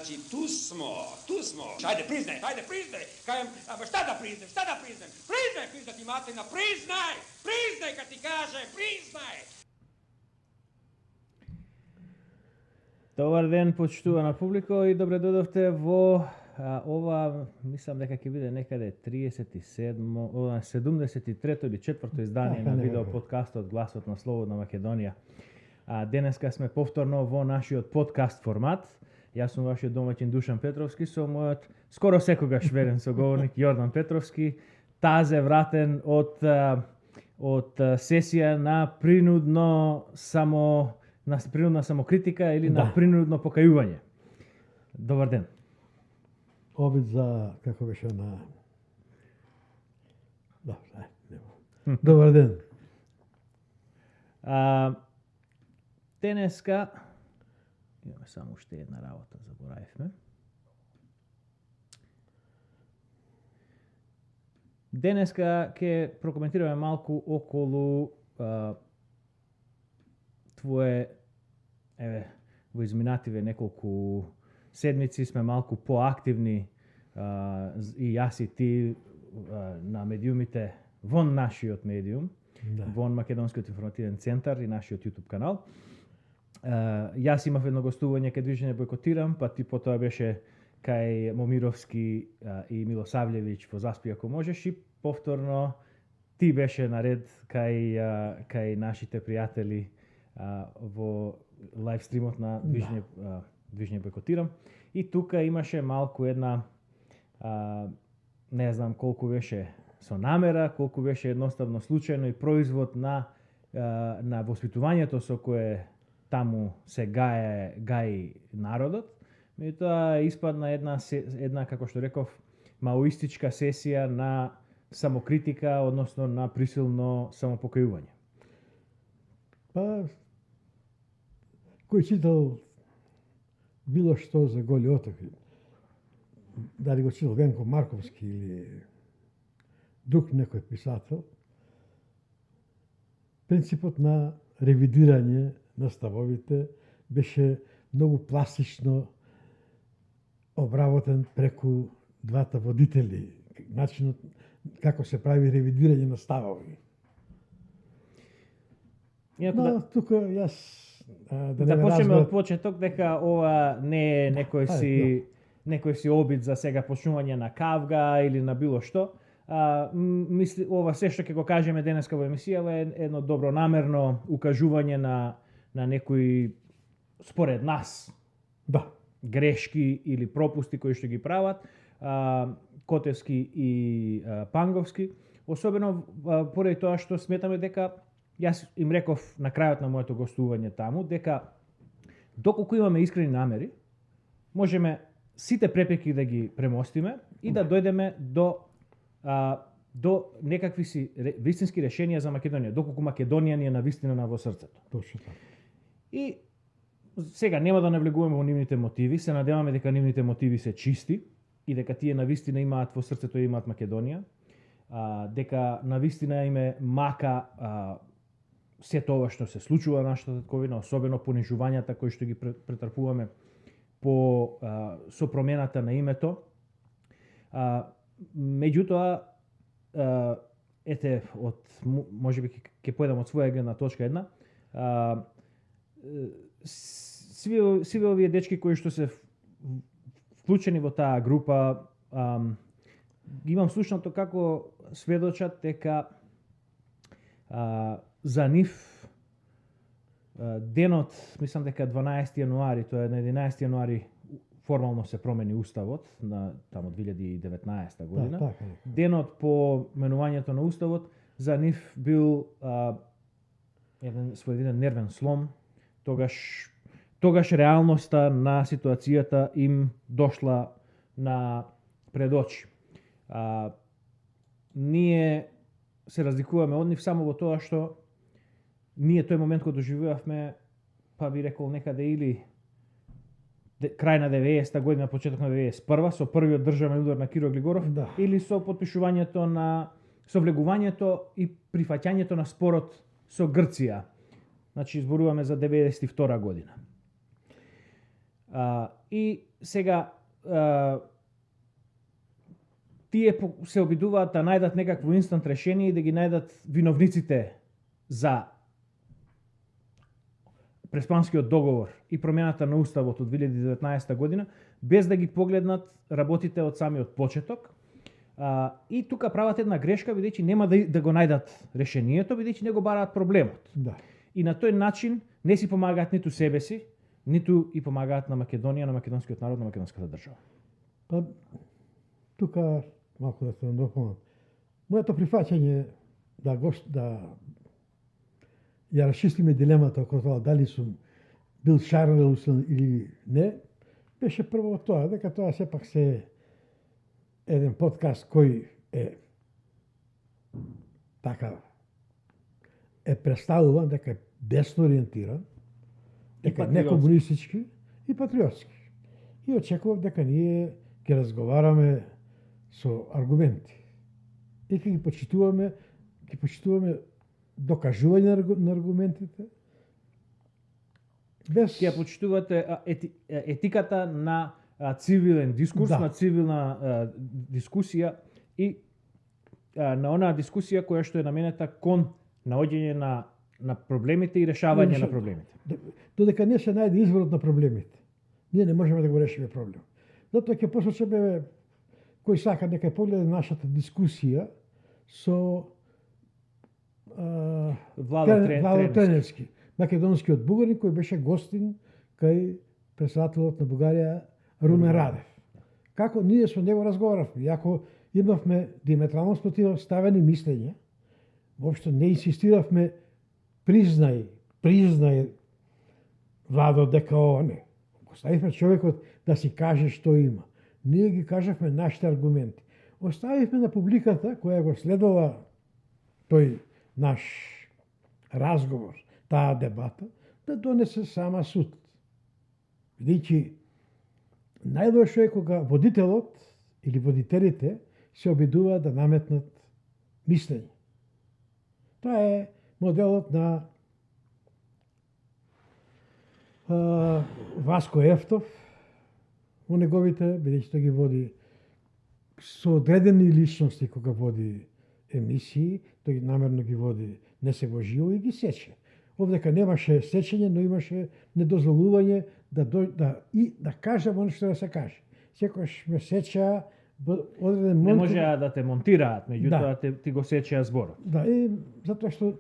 Znači, tu smo. Ajde, priznaj. Kajem, šta da priznaj? Priznaj ti materna, priznaj kad ti kažem, priznaj. Dobar ден, почитувана публико, и добре додовте во ова, мислам дека ќе биде некаде 73-то или 4-то издание на видео подкастот Гласот на Слободна Македонија. Денеска сме повторно во нашиот подкаст формат. Јас сум вашиот домаќин Душан Петровски со мојот скоро секогаш верен соговорник Јордан Петровски. Тазе вратен од сесија на принудна самокритика или на принудно покајување. Добар ден. Обид за, како беше на... Добар ден. Денеска имаме само уште една работа, заборавивме. Денеска ќе прокоментираме малку околу твое, во изминативе неколку седмици сме малку поактивни и јас и ти на медиумите вон нашиот медиум, вон Македонскиот информативен центар и нашиот YouTube канал. Јас имав едно гостување кај Движење Бойкотирам, па ти потоа беше кај Момировски и Милосављевиќ во Заспи ако можеш, и повторно ти беше наред кај нашите пријатели во лайв стримот на Движење Бойкотирам. И тука имаше малку една, не знам колку беше со намера, колку беше едноставно случајно и производ на воспитувањето со кое таму се гаи народот. Меѓутоа испадна една, како што реков, маоистичка сесија на самокритика, односно на присилно самопокајување. Па, кој читал било што за Голи оток, дали го читал Венко Марковски или друг некој писател, принципот на ревидирање на ставовите беше многу пластично обработен преку двата водители, начинот како се прави ревидирање на ставови. Но тука јас да почнеме од почеток, дека ова не е некој си обид за сега почнување на кавга или на било што. Мисли, ова се што ќе го кажеме денеска во емисијава е едно добронамерно укажување на некои, според нас, грешки или пропусти кои што ги прават Котевски и Панговски. Особено поради тоа што сметаме дека, јас им реков на крајот на моето гостување таму, дека доколку имаме искрени намери, можеме сите препреки да ги премостиме и да дојдеме до некакви си вистински решенија за Македонија, доколку Македонија ни е навистина во срцето. Точно така. И сега нема да навлегуваме во нивните мотиви, се надеваме дека нивните мотиви се чисти и дека тие навистина имаат во срцето и имаат Македонија, дека навистина име мака се тоа што се случува на нашата татковина, особено понижувањата кои што ги претрпуваме со промената на името. Меѓутоа, можеби ќе појдам од своја гледна точка една, сиве овие дечки кои што се вклучени во таа група, имам слушнато како сведочат дека за нив денот, мислам дека 12 јануари, тоа е на 11 јануари формално се промени уставот на тамо 2019 година. Денот по менувањето на уставот за нив бил еден своевиден нервен слом. Тогаш реалноста на ситуацијата им дошла на пред очи. Ние се разликуваме од нив само во тоа што ние тој момент кога доживувавме, па би рекол некаде или крај на 90-та година, почеток на 91-та, со првиот државен удар на Киро Глигоров, или со потпишувањето со влегувањето и прифаќањето на спорот со Грција. Значи, изборуваме за 92 година. И сега тие се обидуваат да најдат некакво инстант решение и да ги најдат виновниците за Преспанскиот договор и промената на уставот од 2019 година, без да ги погледнат работите од самиот почеток. И тука прават една грешка, бидејќи нема да го најдат решението, бидејќи не го бараат проблемот. Да. И на тој начин не си помагаат ниту себе си, ниту и помагаат на Македонија, на македонскиот народ, на македонската држава. Па, тука малку да се надополнам. Моето прифаќање да ја расчистиме дилемата околу тоа дали сум бил Шарл или не, беше прво тоа, дека тоа сепак се еден подкаст кој е така представуван дека е десно ориентиран, дека не комунистички и патриотски. И очекував дека ние ќе разговараме со аргументи. И ќе ги почитуваме докажување на аргументите. Без... Ќе почитувате етиката на цивилен дискурс, Да. на цивилна дискусија и на онаа дискусија која што е наменета кон наоѓање на проблемите и решавање на проблемите. Додека не се најде изворот на проблемите, ние не можеме да го решиме проблем. Затоа ќе посочиме кој сака нека погледа нашата дискусија со Владо Треневски, македонскиот бугарин кој беше гостин кај председателот на Бугарија Румен Радев. Како ние со него разговаравме, иако имавме диаметрално спротивставени мислења, воопшто не инсистиравме признај Владо дека ова не. Оставивме човекот да си каже што има. Ние ги кажавме нашите аргументи. Оставивме на публиката која го следала тој наш разговор, таа дебата, да донесе сама суд. Бидејќи најлошо е кога водителот или водителите се обидуваат да наметнат мислење. Тоа е моделот на Васко Ефтов во неговите, бидејќи тој ги води со одредени личности кога води емисии, тој намерно ги води не се во живо и ги сече. Овдека немаше сечење, но имаше недозволување да кажам оно што да се каже. Секојаш ме сеча одреден Не момент. можеа да те монтираат, меѓутоа ти го сечеа зборот. Да, и затоа што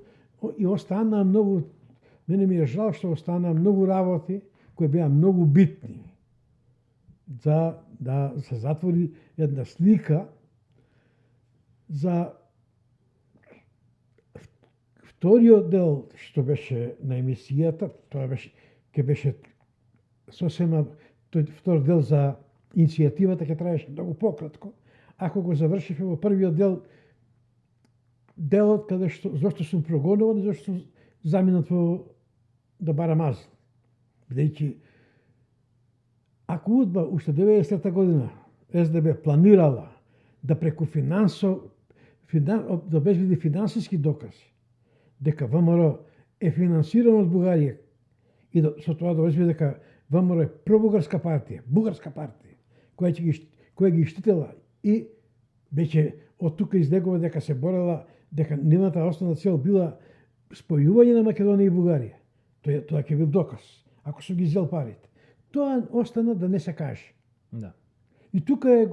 и остана многу, мене ми е жал што остана многу работи кои беа многу битни за да се затвори една слика за вториот дел што беше на емисијата, тоа беше сосема тој втор дел за иницијативата ќе траеше многу пократко. Ако го завршивме во првиот делот каде што зошто сум прогонуван и зошто сум заминат во да барам азил. Бидејќи ако УДБА уште 90-та година СДБ планирала да преку да обезбеди финансиски докази дека ВМРО е финансирано од Бугарија и со тоа да обезбеди дека ВМРО е пробугарска партија, бугарска партија, која ги штитела и беше од тука излегува дека се борела, дека нивната основна цел била спојување на Македонија и Бугарија. Тоа ќе бил доказ, ако сум ги зел парите. Тоа остана да не се каже. Да. И тука е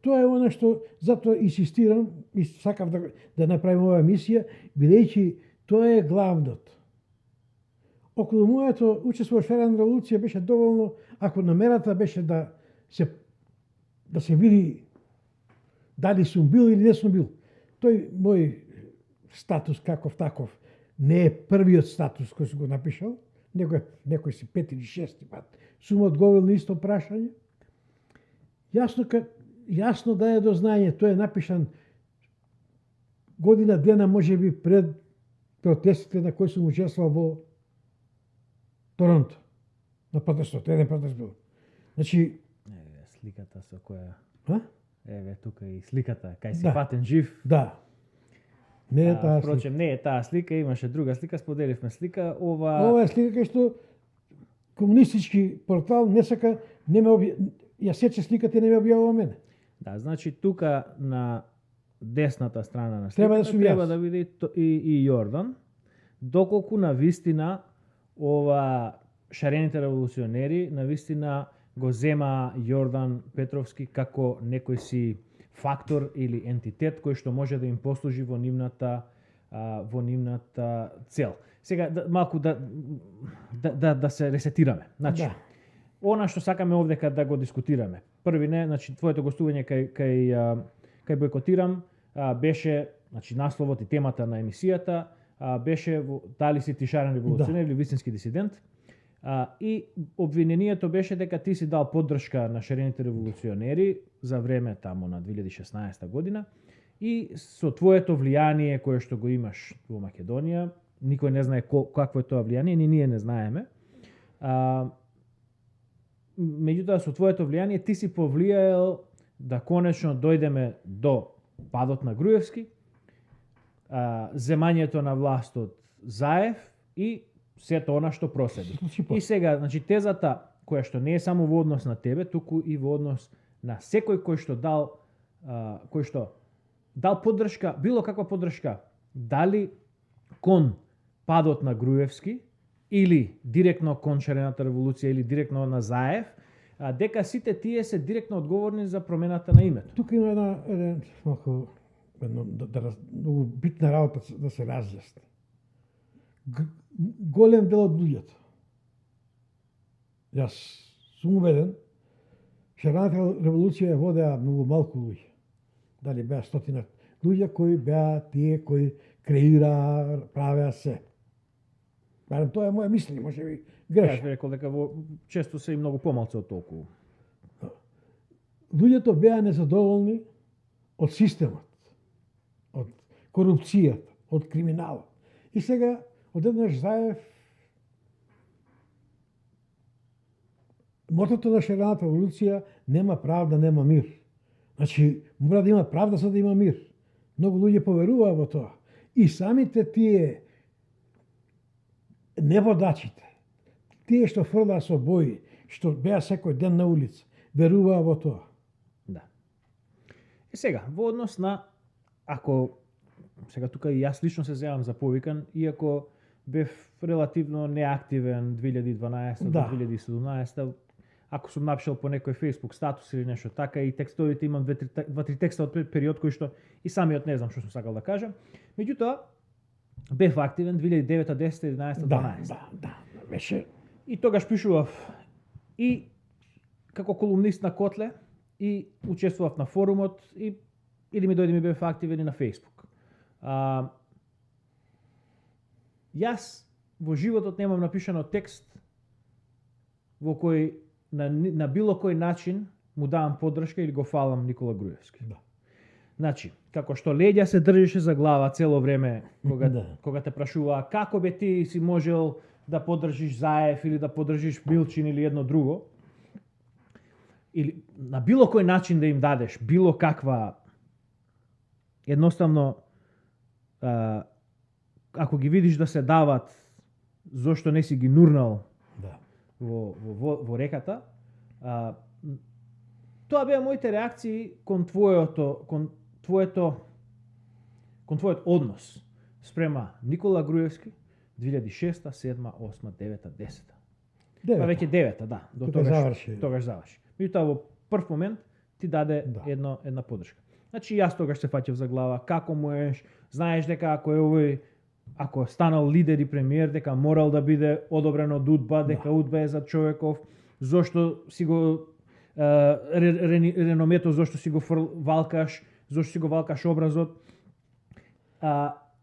тоа е она што затоа инсистирам и сакав да направим оваа емисија, бидејќи тоа е главното. Околу моето учество во Шарена револуција беше доволно ако намерата беше да се види дали сум бил или не сум бил. Тој мој статус каков таков не е првиот статус кој сум го напишал, него е некој си 5 или 6 пат. Сум одговорил на исто прашање. Јасно да е до знаење, тој е напишан година дена можеби пред протестите на кои сум учествувал во Торонто. На протестот, еден протест бил. Значи, Сликата со која... Еве тука и сликата, кај си Да. патен жив. да. Не е таа слика. Впрочем, не е таа слика, имаше друга слика, споделивме слика. Ова Ова е слика кај што комунистички портал не сака, ја сече сликата и не ме објавува мене. Да, значи тука на десната страна на Треба сликата да сум треба јас. да биде и Јордан, доколку на вистина ова шарените револуционери на вистина го зема Јордан Петровски како некој си фактор или ентитет кој што може да им послужи во нивната цел. Сега малку да се ресетираме. Значи, Да. она што сакаме овдека да го дискутираме. Први не, значи твоето гостување кај бойкотирам беше, значи насловот и темата на емисијата беше дали си ти шарен револуционер или вистински дисидент. И обвинението беше дека ти си дал поддршка на шарените револуционери за време тамо на 2016 година и со твоето влијание кое што го имаш во Македонија, никој не знае какво е тоа влијание, ни ние не знаеме. Меѓутоа со твоето влијание ти си повлијал да конечно дојдеме до падот на Груевски, земањето на власт од Заев и сето она што проследи. И сега, значи тезата која што не е само во однос на тебе, туку и во однос на секој кој што дал поддршка, било каква поддршка, дали кон падот на Груевски или директно кон шарената револуција или директно на Заев, дека сите тие се директно одговорни за промената на името. Тука има многу битна работа да се разјасни. Голем дел од луѓето. Јас сум убеден, шарената револуција ја водеа многу малку луѓе. Дали беа стотина луѓе кои беа тие кои креира, правеа се. Барем тоа е моја мислење, може би Јас грешно. би рекол дека често се и многу помалку од толку. Луѓето беа незадоволни од системот, од корупцијата, од криминалот. И сега одеднаш Заев мотото на шарената револуција нема правда, нема мир. Значи, мора да има правда за да има мир. Многу луѓе поверуваа во тоа. И самите тие неводачите, тие што фрлаа со бои, што беа секој ден на улица, веруваа во тоа. Да. И сега, во однос на, ако, сега тука и јас лично се земам за повикан, иако бев релативно неактивен 2012 до Да. 2017, ако сум напишал по некој Facebook статус или нешто така, и текстовите имам два-три текста од период кој што и самиот не знам што сум сакал да кажам. Меѓутоа, бев активен 2009, 10, 11, 12. Да, беше. И тогаш пишував и како колумнист на Котле, и учествував на форумот, или ми дојде ми бев активен и на Facebook. Јас во животот немам напишано текст во кој на било кој начин му давам поддршка или го фалам Никола Груевски. Да. Значи, како што леѓа се држеше за глава цело време Да. кога те прашуваа како бе ти си можел да поддржиш Заев или да поддржиш Билчин или едно друго, или на било кој начин да им дадеш било каква, едноставно ако ги видиш да се дават, зошто не си ги нурнал Да. во реката, тоа беа моите реакции кон твојот однос спрема Никола Груевски 2006, 7, 8, 9, 10. Па веќе 9, да, до Тука заврши. тогаш заврши. Меѓутоа во прв момент ти даде Да. една поддршка. Значи јас тогаш се фаќав за глава, како можеш, знаеш дека ако е овој, ако станал лидер и премиер, дека морал да биде одобрен од УДБА, дека УДБА е за човеков, зошто си го реномето, зошто си го валкаш, зошто си го валкаш образот.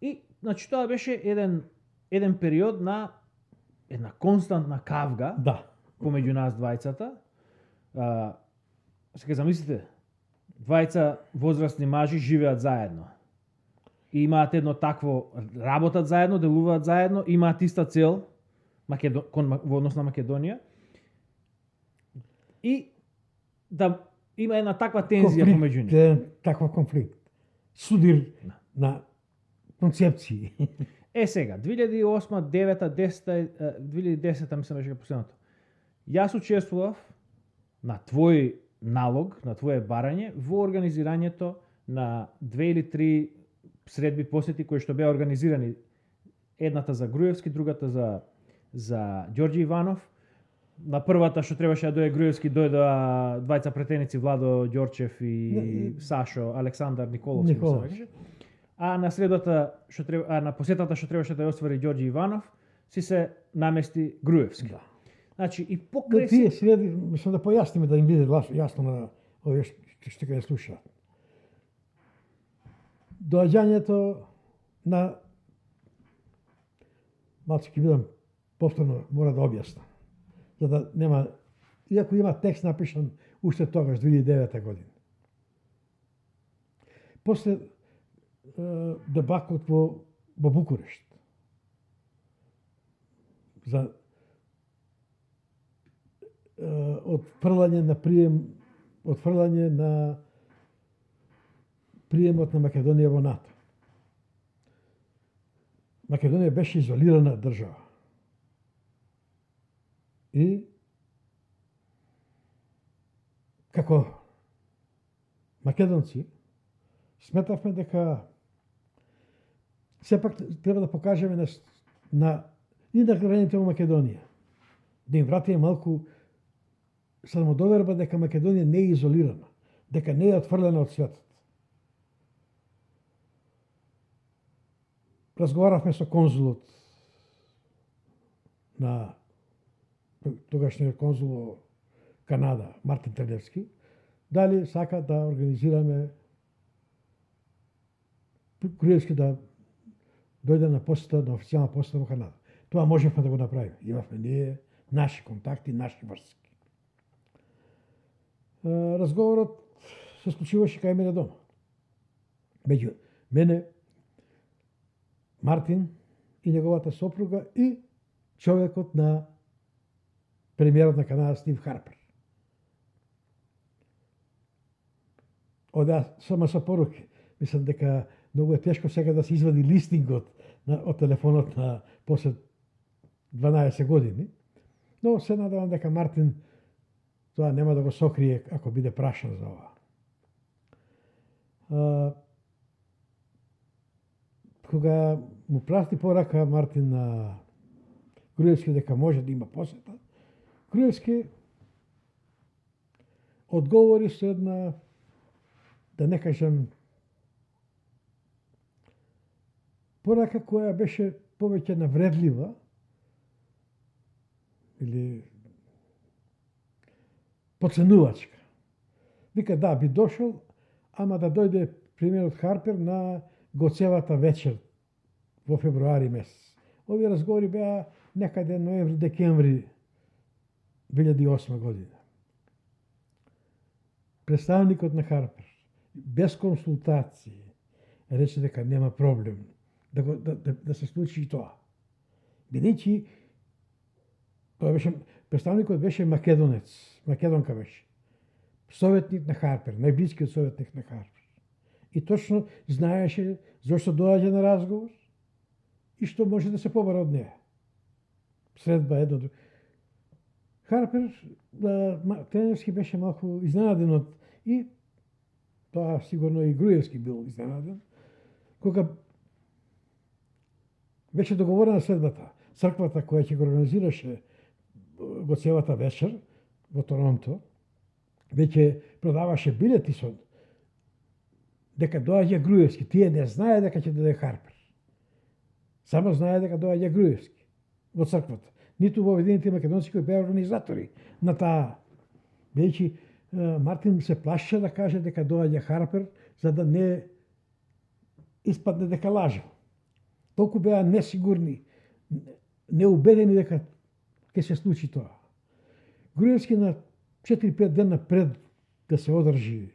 И значи тоа беше еден период на една константна кавга Да. помеѓу нас двајцата. Сега замислите, двајца возрастни мажи живеат заедно. И имаат едно такво, работат заедно, делуваат заедно, имаат иста цел во однос на Македонија. И да има една таква тензија помеѓу нив. Таква конфликт. Судир на концепции. Сега, 2008, 2009, 2010, мислам беше последното. Јас учествував на твој налог, на твое барање, во организирањето на 2 или 3 средби посети кои што беа организирани. Едната за Груевски, другата за Ѓорѓи Иванов. На првата што требаше да дојде Груевски, дојдоа двајца претеници Владо Ѓорчев и Сашо Александар Николовски. А на средата на посетата што требаше да ја оствари Ѓорѓи Иванов, се намести Груевски. Да. Значи и покрај тие среди, мислам да појасниме да им биде јасно на овие што ќе слушаат. Доаѓањето на малку ќе бидам повторно мора да објаснам. За да нема, иако има текст напишан уште тогаш 2009 година. После дебакот во Букурешт за отфрлање на приемот на Македонија во НАТО. Македонија беше изолирана држава. И како македонци сметавме дека сепак треба да покажеме и на граѓаните во Македонија да им вратиме малку самодоверба дека Македонија не е изолирана, дека не е отфрлена од светот. Разговаравме со конзулот на тогашниот конзул во Канада, Мартин Терневски, дали сака да организираме Груевски да дојде на посета, на официјална посета во Канада. Тоа можевме да го направиме. Имавме ние наши контакти, наши врски. Разговорот се случуваше кај мене дома. Меѓу мене, Мартин и неговата сопруга и човекот на премиерот на Канада Стив Харпер. Одеа само со поруки. Мислам дека многу е тешко сега да се извади листингот од телефонот на после 12 години, но се надевам дека Мартин тоа нема да го сокрие ако биде прашан за ова. Кога му прати порака Мартин на Груевски дека може да има посета, Груевски одговори со една, да не кажам, порака која беше повеќе навредлива или поценувачка. Вика, да, би дошол, ама да дојде премиерот Харпер на Гоцевата вечер во февруари месец. Овие разговори беа некаде ноември-декември 2008 година. Представникот на Харпер, без консултации, рече дека нема проблем да се случи и тоа. Бидејќи представникот беше македонец, македонка беше. Советник на Харпер, најблискиот советник на Харпер. И точно знаеше зошто доаѓа на разговор и што може да се побара од неја. Средба едно друго. Харпер, Терневски беше малку изненаден и тоа сигурно и Груевски бил изненаден, кога беше договорена следбата. Црквата која ќе го организираше Гоцевата вечер во Торонто, веќе продаваше билети со дека доаѓа Груевски. Тие не знае дека ќе дојде Харпер. Само знае дека доаѓа Груевски во црквата. Ниту во Обединетите македонци кои беа организатори на таа. Бидејќи Мартин се плашеше да каже дека доаѓа Харпер за да не испадне дека лаже. Толку беа несигурни, неубедени дека ќе се случи тоа. Груевски на 4-5 дена пред да се одржи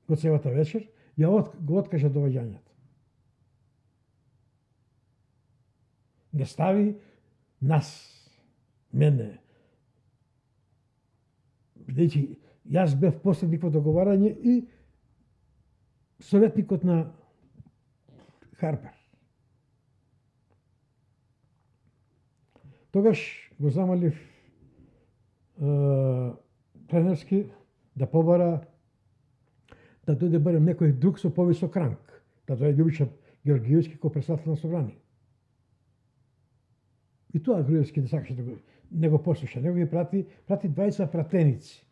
Гоцевата вечер, го откажа доаѓањето. Не стави нас, мене. Бидејќи јас бев последник во договарање и советникот на Харпер. Тогаш го замолив тренерски да побара да дојде барем некој друг со повисок ранг, да дојде Љубиша Георгиевски кој председател на собрание. И тоа Груевски не сакаше не го послуша, него ги прати 20 пратеници.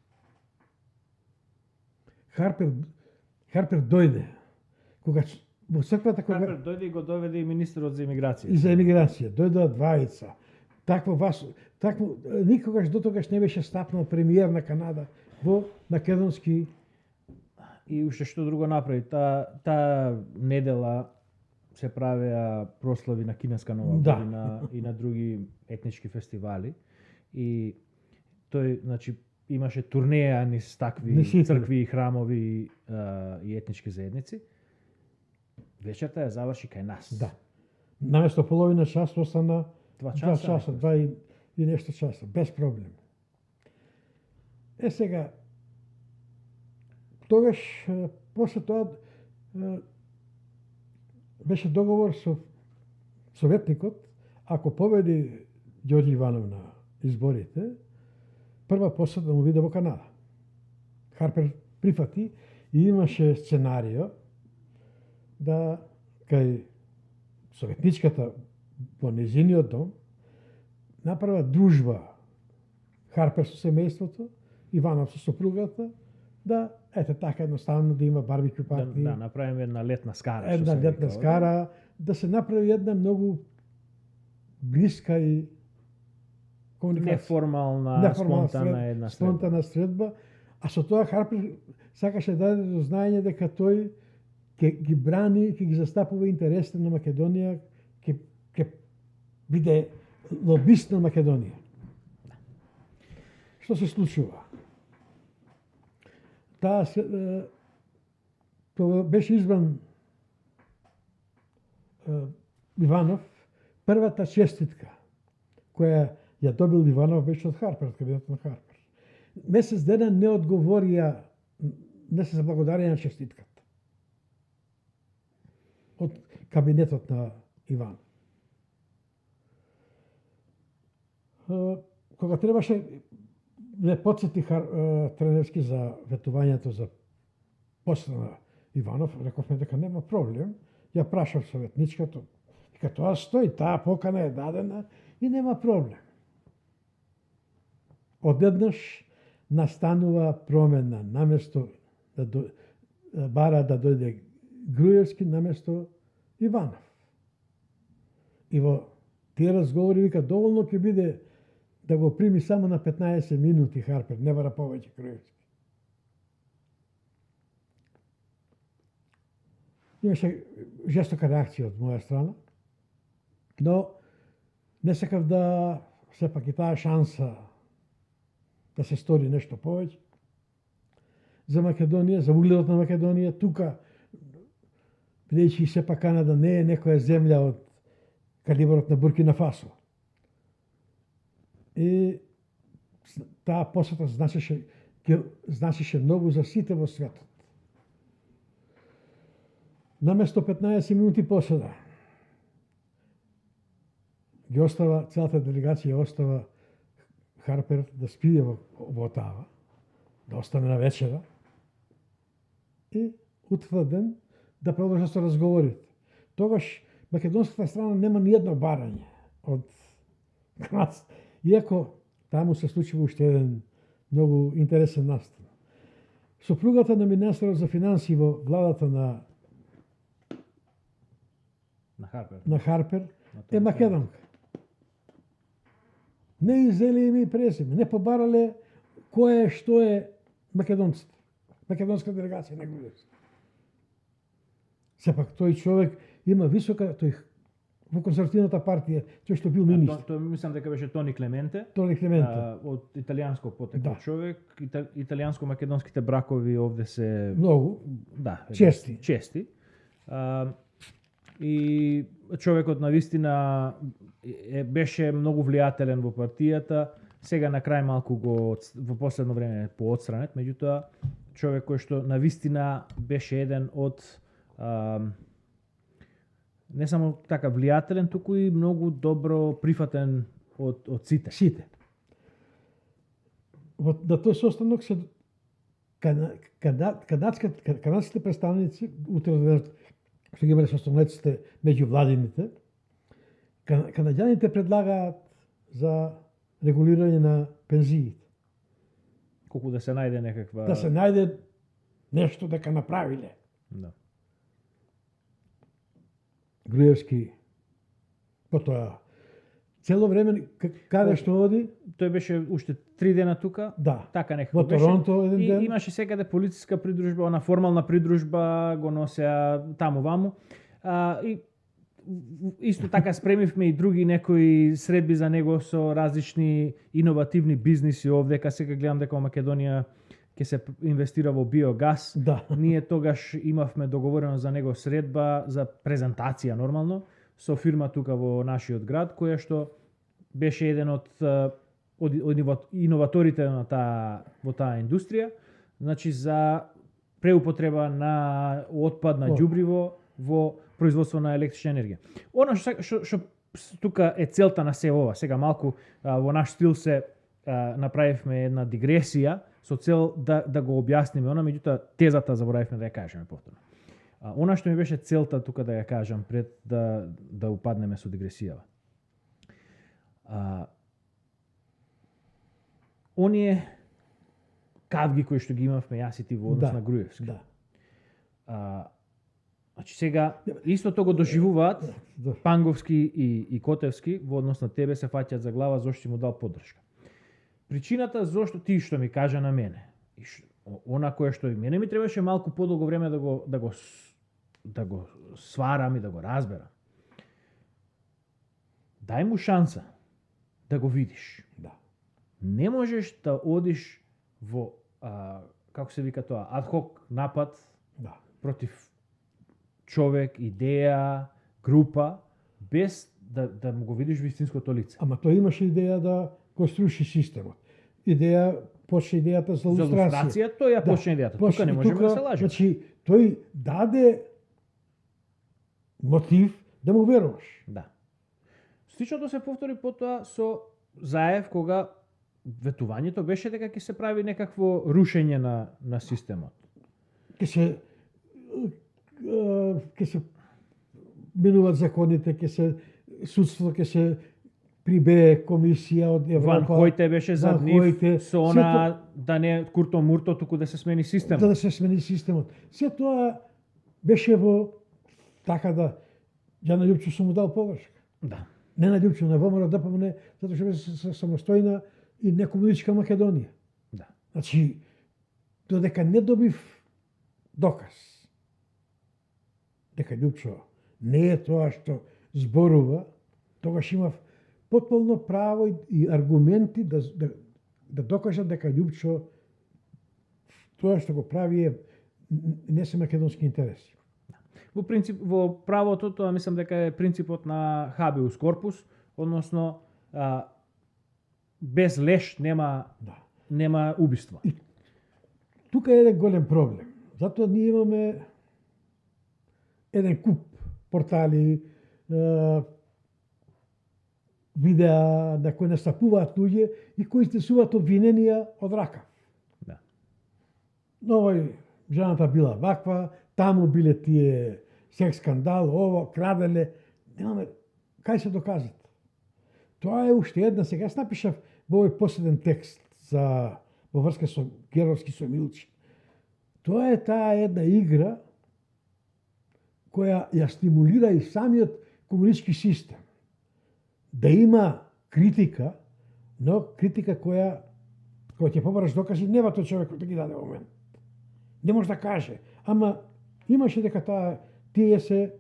Харпер дојде. Кога во црквата Харпер дојде и го доведе и министерот за емиграција. И за емиграција дојдоа двајца. Такво никогаш дотогаш не беше стапнал премиер на Канада во македонски. И уште што друго направи, таа недела се правеа прослави на кинеска нова година и на други етнички фестивали. И тој, значи, имаше турнеја низ такви цркви и храмови и етнички заедници. Вечерта ја заврши кај нас. Да. Наместо половина час остана 2 часа, 2 и нешто часа, без проблем. Сега, тогаш, после тоа, беше договор со советникот, ако победи Ѓорѓе Иванов на изборите, прва посета да му биде во Канада. Харпер прифати и имаше сценарио да кај советничката во незиниот дом направа дружба Харпер со семејството, Иванов со сопругата, да ете така едноставно да има барбекю парти. Да направиме една летна скара. Една летна скара, да се направи една многу блиска и неформална, спонтана средба, а со тоа Харпер сакаше да даде до знаење дека тој ќе ги брани, ќе ги застапува интересите на Македонија, ќе биде лобист на Македонија. Што се случува? Тоа беше избран Иванов, првата честитка која ја добил Иванов беше од Харпер, од кабинетот на Харпер. Месец дена не одговорија, не се заблагодарија на честитката од кабинетот на Иванов. Кога требаше не подсети Треневски за ветувањето за посета на Иванов, рековме дека нема проблем, ја прашав советничката, дека тоа стои, таа покана е дадена и нема проблем. Одеднаш настанува промена, наместо да бара да дојде Груевски, наместо Иванов. И во тие разговори вика доволно ќе биде да го прими само на 15 минути Харпер, не бара повеќе Груевски. Имаше жестока реакција од моја страна, но не сакав да сепак и таа шанса да се стори нешто повеќе за Македонија, за угледот на Македонија, тука, бидејќи сепак Канада не е некоја земја од калибарот на Буркина Фасо. И таа посета значеше многу за сите во светот. Наместо 15 минути посета, ги остава, целата делегација остава Харпер да спие во Отава, да остане на вечера и утврден ден да продолжат со разговорите. Тогаш македонската страна нема ни едно барање од нас, иако таму се случи уште еден многу интересен настан. Сопругата на министерот за финансии во владата на Харпер е македонка. Не изели име и презиме, не побарале кој е, што е македонците. Македонска делегација на Груевски. Сепак тој човек има висока, тој во консервативната партија, тој што бил министр. Тоа мислам дека беше Тони Клементе. Од италијанско потекло човек. Италијанско-македонските бракови овде се многу чести. И човекот навистина беше многу влијателен во партијата, сега на крај малку го во последно време поотстранет, меѓутоа човек кој што навистина беше еден од не само така влијателен, туку и многу добро прифатен од сите. на тој состанок се канадските представници, утре што ги баре состаноците меѓу владините, канаѓаните предлагаат за регулирање на пензиите. Колку да се најде некаква... Да се најде нешто дека направиле. Да. Груевски, потоа, цело време, каде што оди? Тој беше уште 3 дена тука. Да. Така некако Во беше. Торонто еден ден. И имаше секаде полициска придружба, она формална придружба, го носеа таму ваму. И исто така спремивме и други некои средби за него со различни иновативни бизниси овдека. Сега гледам дека во Македонија ќе се инвестира во биогаз. Да. Ние тогаш имавме договорено за него средба за презентација нормално со фирма тука во нашиот град, која што беше еден од иноваторите на во таа индустрија, значи за преупотреба на отпад на ѓубриво во производство на електрична енергија. Она што тука е целта на се ова, сега малку во наш стил се направивме една дигресија со цел да го објасниме она, меѓутоа тезата заборавивме да ја кажеме повторно. Она што ми беше целта тука да ја кажам пред да упаднеме со дигресијава. Оние кавги кои што ги имавме јас и ти во однос на Груевски. Да. Значи сега истото го доживуваат Да. Панговски и Котевски во однос на тебе, се фаќаат за глава зошто си му дал поддршка. Причината зошто ти што ми кажа на мене, она кое што и мене ми требаше малку подолго време да го сварам и да го разберам. Дај му шанса да го видиш. Да. Не можеш да одиш во како се вика тоа, адхок напад против човек, идеја, група, без да му го видиш вистинското лице. Ама тој имаше идеја да го сруши системот. Почне идејата за лустрација. За лустрација, тој ја почне идејата. Тука не можеме да се лажеме. Значи, тој даде мотив да му веруваш. Да. Сличното се повтори потоа со Заев, кога ветувањето беше дека ќе се прави некакво рушење на системот. Ќе се минуваат законите, судството ќе се прибее комисија од Европа. Ван Хојте беше за нив со она да не курто мурто, туку да се смени системот. Да се смени системот. Се тоа беше во така да ја на Љупчо сум му дал поддршка. Да. Не на Љупчо, на ВМРО ДПМН, затоа што беше самостојна и некомунистичка Македонија. Да. Значи, додека не добив доказ дека Љупчо не е тоа што зборува, тогаш имав потполно право и аргументи да докажам дека Љупчо тоа што го прави не се македонски интереси. Во принцип, во правото тоа мислам дека е принципот на habeas corpus, односно без леш нема убиство. И тука е еден голем проблем. Затоа ние имаме еден куп портали, видеа на кои настапуваат луѓе и кои изнесуваат обвиненија од рака. Да. Овој жената била ваква, таму биле тие секс скандал, ово, краделе. Немаме кај се докажат. Тоа е уште една, сега јас напишав во овој последен текст во врска со Геровски со Милчи. Тоа е таа една игра која ја стимулира и самиот комунистички систем. Да има критика, но критика која ќе побараш докази, нема тој човек да ги даде во момент. Не може да каже, ама имаше дека тие се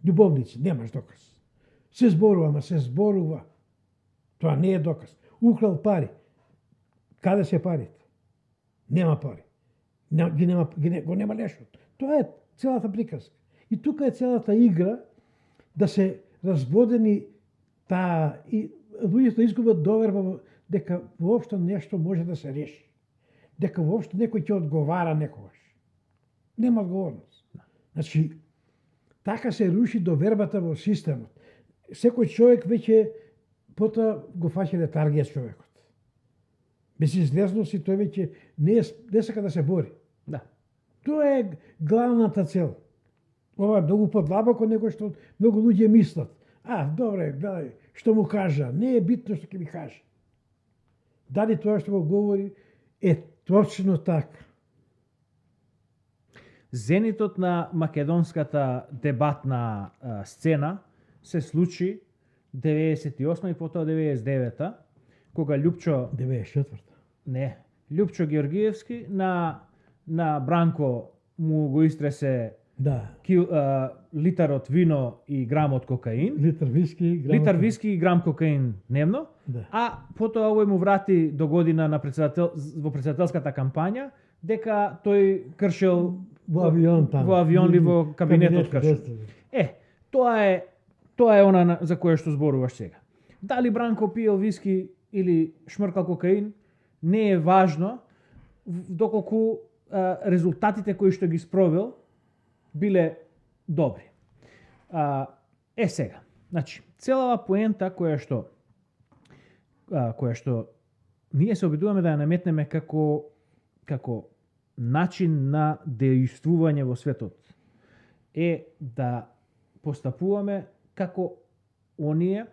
љубовници, немаш доказ. Се зборува, ама се зборува. Тоа не е доказ. Украл пари. Каде се парите? Нема пари. Го нема лешот. Тоа е целата приказка. И тука е целата игра да се разбодени и луѓето изгубат доверба дека воопшто нешто може да се реши. Дека воопшто некој ќе одговара некогаш. Нема одговорност. Значи, така се руши довербата во системот. Секој човек веќе потоа го фаќа летаргија човекот. Без излезност и тој веќе не сака да се бори. Да. Тоа е главната цел. Ова е многу подлабоко него што многу луѓе мислат. Добре, гледај, што му кажа, не е битно што ќе ми каже. Дали тоа што го говори е точно така. Зенитот на македонската дебатна сцена се случи 98 и потоа 99-та, кога Љупчо 94-та. Не, Љупчо Георгиевски на Бранко му го истресе Да. литарот вино и грамот кокаин. Литар виски и грам кокаин дневно. Да. А потоа овој му врати до година на во председателската кампања дека тој кршел во авион таму. Во авион или во кабинетот кршел. Тоа е она за кое што зборуваш сега. Дали Бранко пиел виски или шмркал кокаин, не е важно, доколку резултатите кои што ги спровел биле добри. Сега, значи, целава поента која што ние се обидуваме да ја наметнеме како начин на дејствување во светот е да постапуваме како оние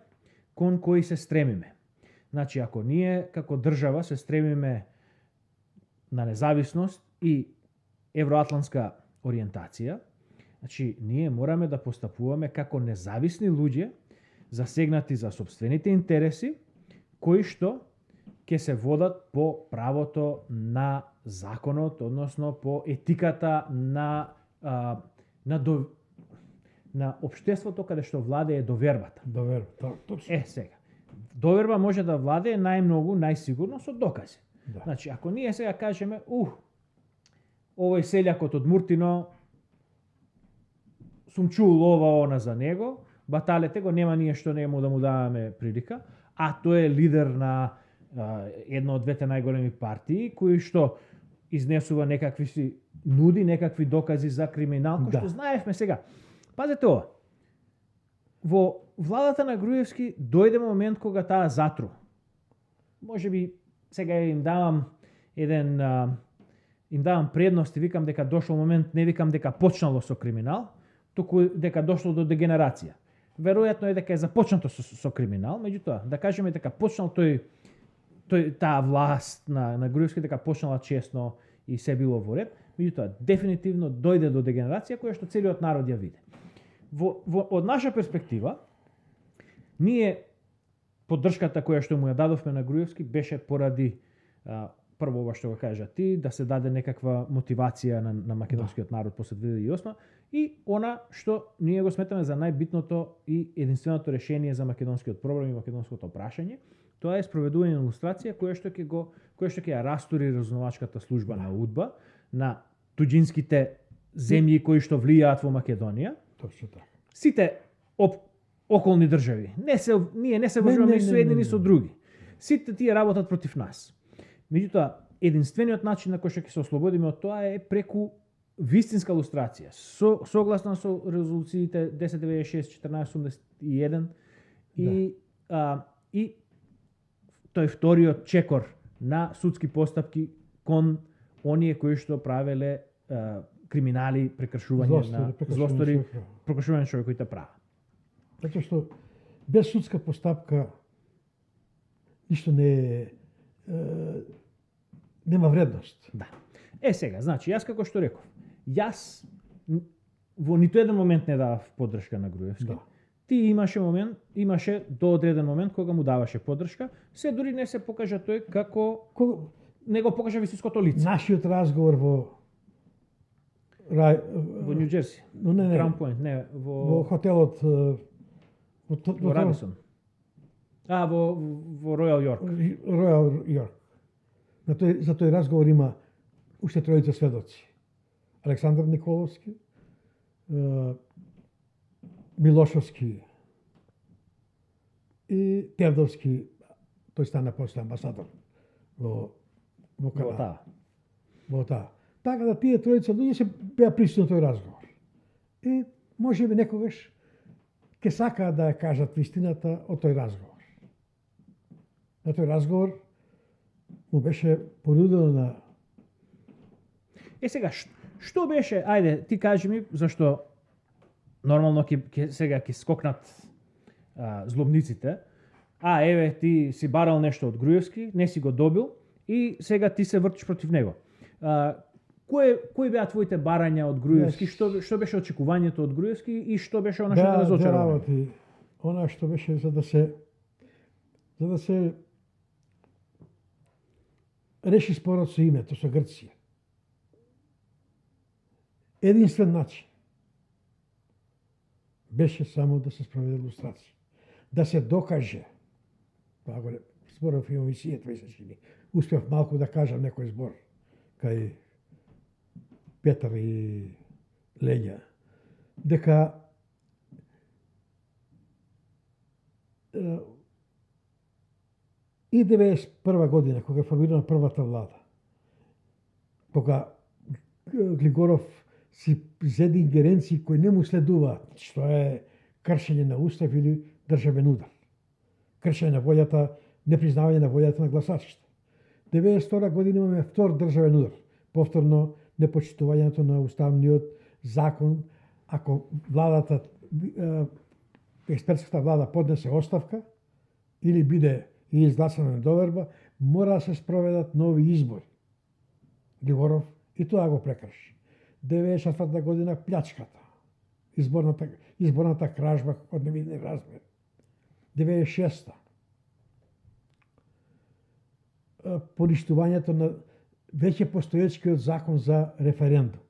кон кои се стремиме. Значи, ако ние како држава се стремиме на независност и евроатлантска ориентација, значи, ние мораме да постапуваме како независни луѓе, засегнати за собствените интереси, кои што ќе се водат по правото на законот, односно по етиката на општеството каде што владее довербата. Доверба, точно. Сега. Доверба може да владее најмногу, најсигурно со докази. Да. Значи, ако ние сега кажеме, овој селјакот од Муртино, сум чул ова за него, баталете го, нема ние што нему да му даваме прилика, а тој е лидер на една од двете најголеми партии, кои што изнесува некакви си нуди, некакви докази за криминал, кои што знаевме сега. Пазете ова. Во владата на Груевски дојде момент кога таа затру. Може би сега им давам предност и викам дека дошол момент, не викам дека почнало со криминал, туку дека дошло до дегенерација. Веројатно е дека е започнато со криминал, меѓутоа, да кажеме дека почнал таа власт на Груевски, дека почнала честно и се било во ред, меѓутоа, дефинитивно дојде до дегенерација која што целиот народ ја види. Од наша перспектива, ние поддршката која што му ја дадовме на Груевски беше поради прво ова што го кажа ти, да се даде некаква мотивација на македонскиот народ после 2008 и она што ние го сметаме за најбитното и единственото решение за македонскиот проблем и македонското прашање, тоа е спроведување на лустрација која што ќе ја растури разузнавачката служба на УДБА, на туѓинските земји кои што влијаат во Македонија. Точно така. Сите околни држави. Ние не се вржуваме ни со едни ни со други. Сите тие работат против нас. Меѓутоа, единствениот начин на кој што ќе се ослободиме од тоа е преку вистинска лустрација, согласно со резолуциите 1096, 1481 и тој вториот чекор на судски постапки кон оние кои што правеле криминали, прекршување на злостори, прекршување на човековите права. Затоа што без судска постапка ништо нема вредност. Да. Сега, значи, јас како што реков, јас во ниту еден момент не давав поддршка на Груевски. Да. Ти имаше до одреден момент кога му даваше поддршка, се дури не се покажа тој како не го покажа вистинското лице. Нашиот разговор во Нью Џерси. Не. Crown Point, не, во хотелот во Радисон. Во Ројал Јорк. Ројал Јорк. За тој разговор има уште тројца сведоци. Александар Николовски, Милошовски и Тевдовски, тој стана после амбасадор во Канада. Во таа. Така да тие тројца луѓе се беа присутни на тој разговор. И може би некогаш ќе сакаат да ја кажат вистината од тој разговор. На тој разговор му беше понудено на... Сега, што беше, ајде, ти кажи ми, зашто нормално сега ќе скокнат злобниците, еве ти си барал нешто од Груевски, не си го добил и сега ти се вртиш против него. Кои беа твоите барања од Груевски? Што беше очекувањето од Груевски и што беше она што те разочарува? Она што беше за да се реши спорот со името, со Грција. Единствен начин беше само да се спроведе лустрација. Да се докаже, зборов и овисијето се чини. Успев малку да кажам некој збор кај Петар и Лења, дека и 91 година, кога е формирана првата влада, кога Глигоров си зеде ингеренции кои не му следуваат, што е кршење на устав или државен удар. Кршење на волјата, непризнавање на волјата на гласачите. 92 година имаме втор државен удар. Повторно непочитувањето на уставниот закон, ако владата, експертската влада поднесе оставка или биде и изгласана недоверба, мора да се спроведат нови избори. Глигоров и тоа го прекрши. 94 година плячката, изборната кражба од невидни размери. 96-та поништувањето на веќе постоечкиот закон за референдум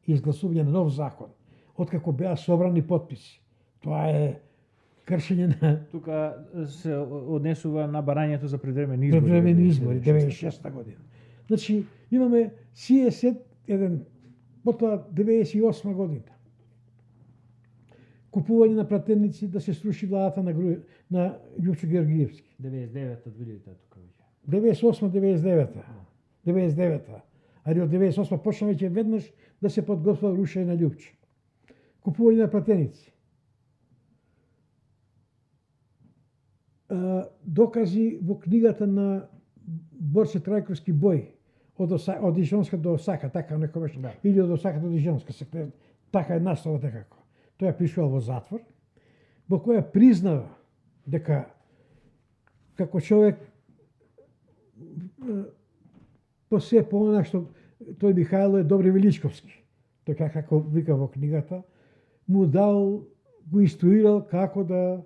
и изгласување на нов закон, откако беа собрани потписи. Тоа е кршење на... Тука се однесува на барањето за предвремени избори. Предвремени избори, 96-та година. Значи, имаме сиесет еден, потоа 98 година. Купување на пратеници да се сруши владата на Љупчо Георгиевски. 99-та, видите тука. 98-99-та. 99-та. Али од 98 почна веќе веднаш да се подготвува рушење на Љупчо. Купување на пратеници. Докази во книгата на Борче Трајковски Бој од Дижонска до Осака, така некој беше, или од Осака до Дижонска, така е наслова некако. Тој ја пришол во затвор, во која признава дека како човек по се по она што тој Михајло е Добри Величковски. Тој како вика во книгата, му дал, го инструирал како да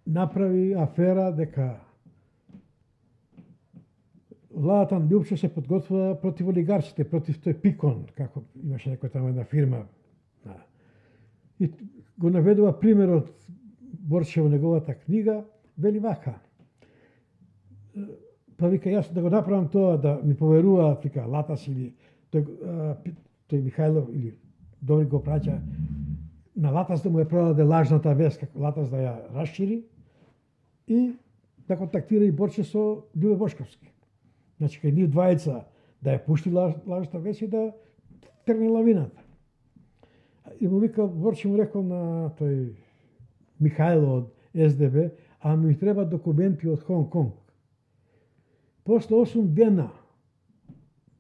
направи афера дека владата на Љупчо се подготвува против олигарците, против тој Пикон, како имаше некоја тamo една фирма. И го наведува примерот Борче во неговата книга, вели вака. Па вика, јас да го направам тоа, да ми поверуваат, вика, Латас или тој Михајлов или Добри го праќа на Латас да му е продаде лажната вест, како Латас да ја расшири и да контактира и Борче со Љубе Бошковски. Значи, кај нив двајца да ја пушти лажната вест и да тргне лавината. И му вика, Борче му рекол на тој Михајло од СДБ, а ми треба документи од Хонг Конг. После 8 дена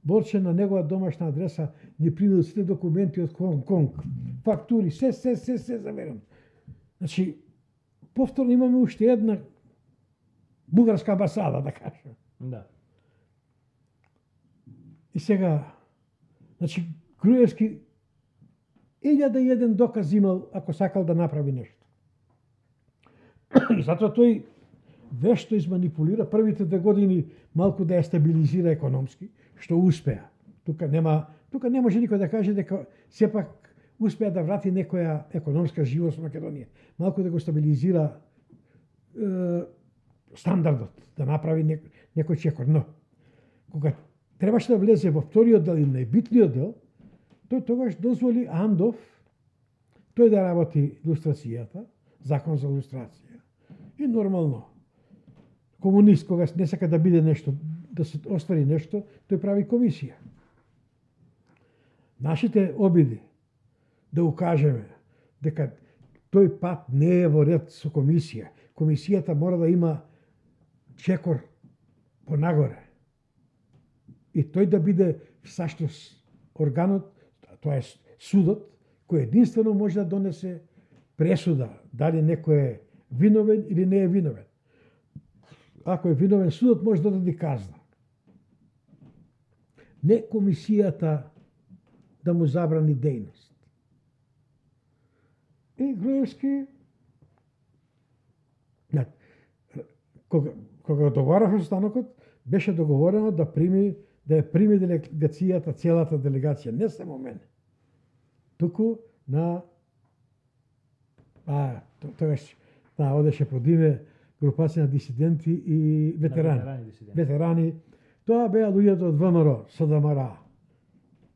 Борче на негова домашна адреса ги принудил сите документи од Хонг Конг. Фактури, се заверено. Значи, повторно имаме уште една бугарска амбасада, да кажем. Да. И сега, значи, Груевски 1001 доказ имал ако сакал да направи нешто. И затоа тој вешто изманипулира првите 2 години малку да ја стабилизира економски, што успеа. Тука не може никој да каже дека сепак успеа да врати некоја економска живост во Македонија. Малку да го стабилизира стандардот, да направи некој чекор. Но, кога требаше да влезе во вториот дел и најбитниот дел, тој тогаш дозволи Андов тој да работи лустрацијата, закон за лустрација. И нормално, комунист, кога не сака да биде нешто, да се оствари нешто, тој прави комисија. Нашите обиди да укажеме дека тој пат не е во ред со комисија. Комисијата мора да има чекор понагоре. и тој да биде всушност органот, тоа е судот, кој единствено може да донесе пресуда, дали некој е виновен или не е виновен. Ако е виновен, судот може да даде казна. Не комисијата да му забрани дејност. И Груевски, кога договаравме со станокот, беше договорено да ја прими делегацијата, целата делегација, не само мене, туку на тогаш одеше под име групација на дисиденти и ветерани. Ветерани. Тоа беа луѓето од ВМРО, СДМР.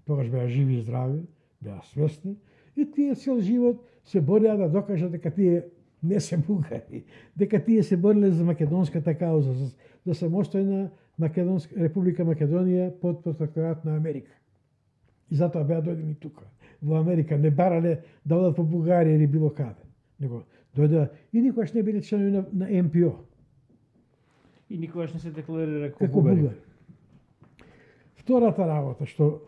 Тогаш беа живи и здрави, беа свесни и тие цел живот се бореа да докажат дека тие не се бугари, дека тие се бореле за македонската кауза, за самостојна Република Македонија под протекторат на Америка. И затоа беа дојдени тука. Во Америка не барале да одат по Бугарија или било каде. Него дојдеа и никогаш не биле членови на МПО. И никогаш не се декларира како како бугари. Втората работа што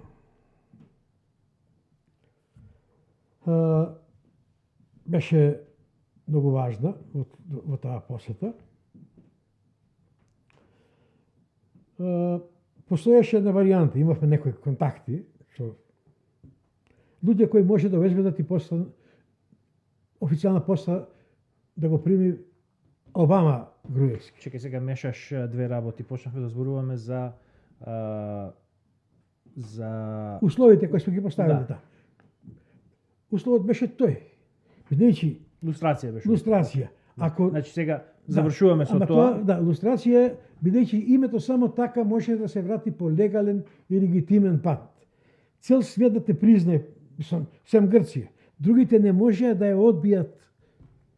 беше многу важна во таа посета. Постоеше една варијанта, имавме некои контакти со луѓе кои може да обезбедат и посла официјална посла да го прими Обама Груевски. Чекај, сега мешаш две работи. Почнавме да зборуваме за условите кои сме ги поставили. Да. Условот беше тој. Бидејќи лустрација беше. Лустрација. Ако Значи сега завршуваме со тоа. тоа. Да, лустрација, бидејќи името само така може да се врати по легален и легитимен пат. Цел свет да те признае, сем Грција. Другите не можеа да ја одбијат,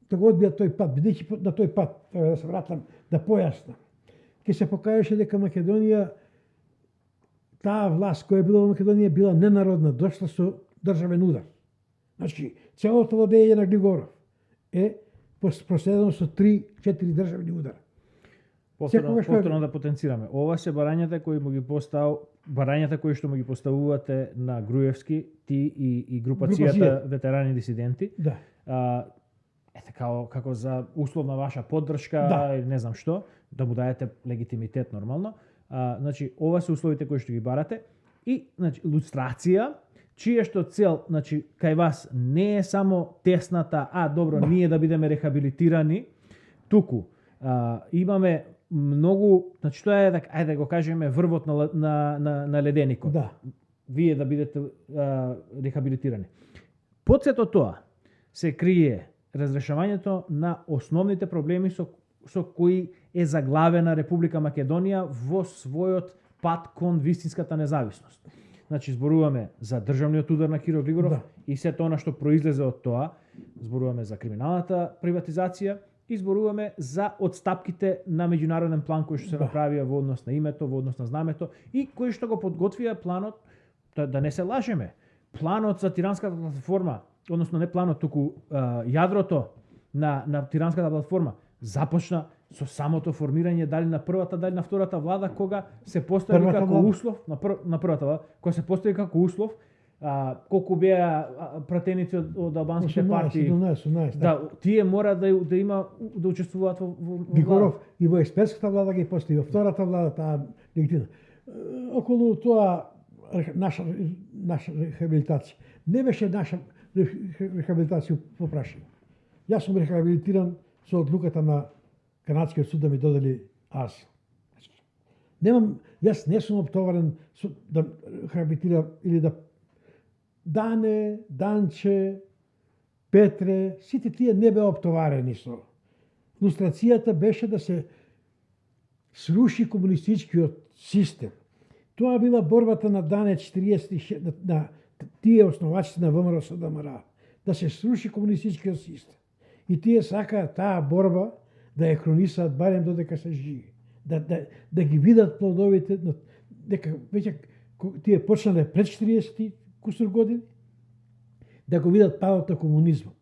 да го одбијат тој пат, бидејќи на тој пат, да се вратам, да појаснам. Ке се покажеше дека Македонија, таа власт која била во Македонија била ненародна, дошла со државен удар. Значи, целото владење на Григоров е проследено со 3-4 државни удара. Повторно да потенцираме. Ова се барањата кои што му ги поставувате на Груевски, ти и групацијата ветерани дисиденти. Да. Како за условна ваша поддршка или не знам што, да му даете легитимитет нормално. Значи, ова се условите кои што ги барате и значи лустрација, чија што цел, значи, кај вас не е само тесната, ние да бидеме рехабилитирани, туку имаме многу, значи тоа е ајде да го кажеме врвот на леденикот. Да. Вие да бидете рехабилитирани. Под сето тоа се крие разрешавањето на основните проблеми со кои е заглавена Република Македонија во својот пат кон вистинската независност. Значи, зборуваме за државниот удар на Киро Григоров и сето она што произлезе од тоа. Зборуваме за криминалната приватизација и зборуваме за отстапките на меѓународен план кои што се направија во однос на името, во однос на знамето и кои што го подготвија планот, да не се лажеме, планот за тиранската платформа, односно не планот, туку јадрото на тиранската платформа започна со самото формирање дали на првата, дали на втората влада, кога се постави како услов, на првата влада, кога се постави како услов, колку беа пратеници од албанските партии. 17. Да, тие мора да има да учествуваат во Григоров и во експертската влада ги постави, во втората влада таа легитимна. Околу тоа наша рехабилитација. Не беше наша рехабилитација по прашање. Јас сум рехабилитиран со одлуката на канадскиот суд да ми додели азил. Јас не сум оптоварен да рехабилитирам или да Дане, Данче, Петре, сите тие не беа оптоварени со. Лустрацијата беше да се сруши комунистичкиот систем. Тоа била борбата на Дане 46, на тие основачите на ВМРО СДМР, да се сруши комунистичкиот систем. И тие сакаат таа борба да ја хронисаат барем додека се живи. Да ги видат плодовите, дека веќе тие почнале пред 40 кусур години, да го видат падот на комунизмот.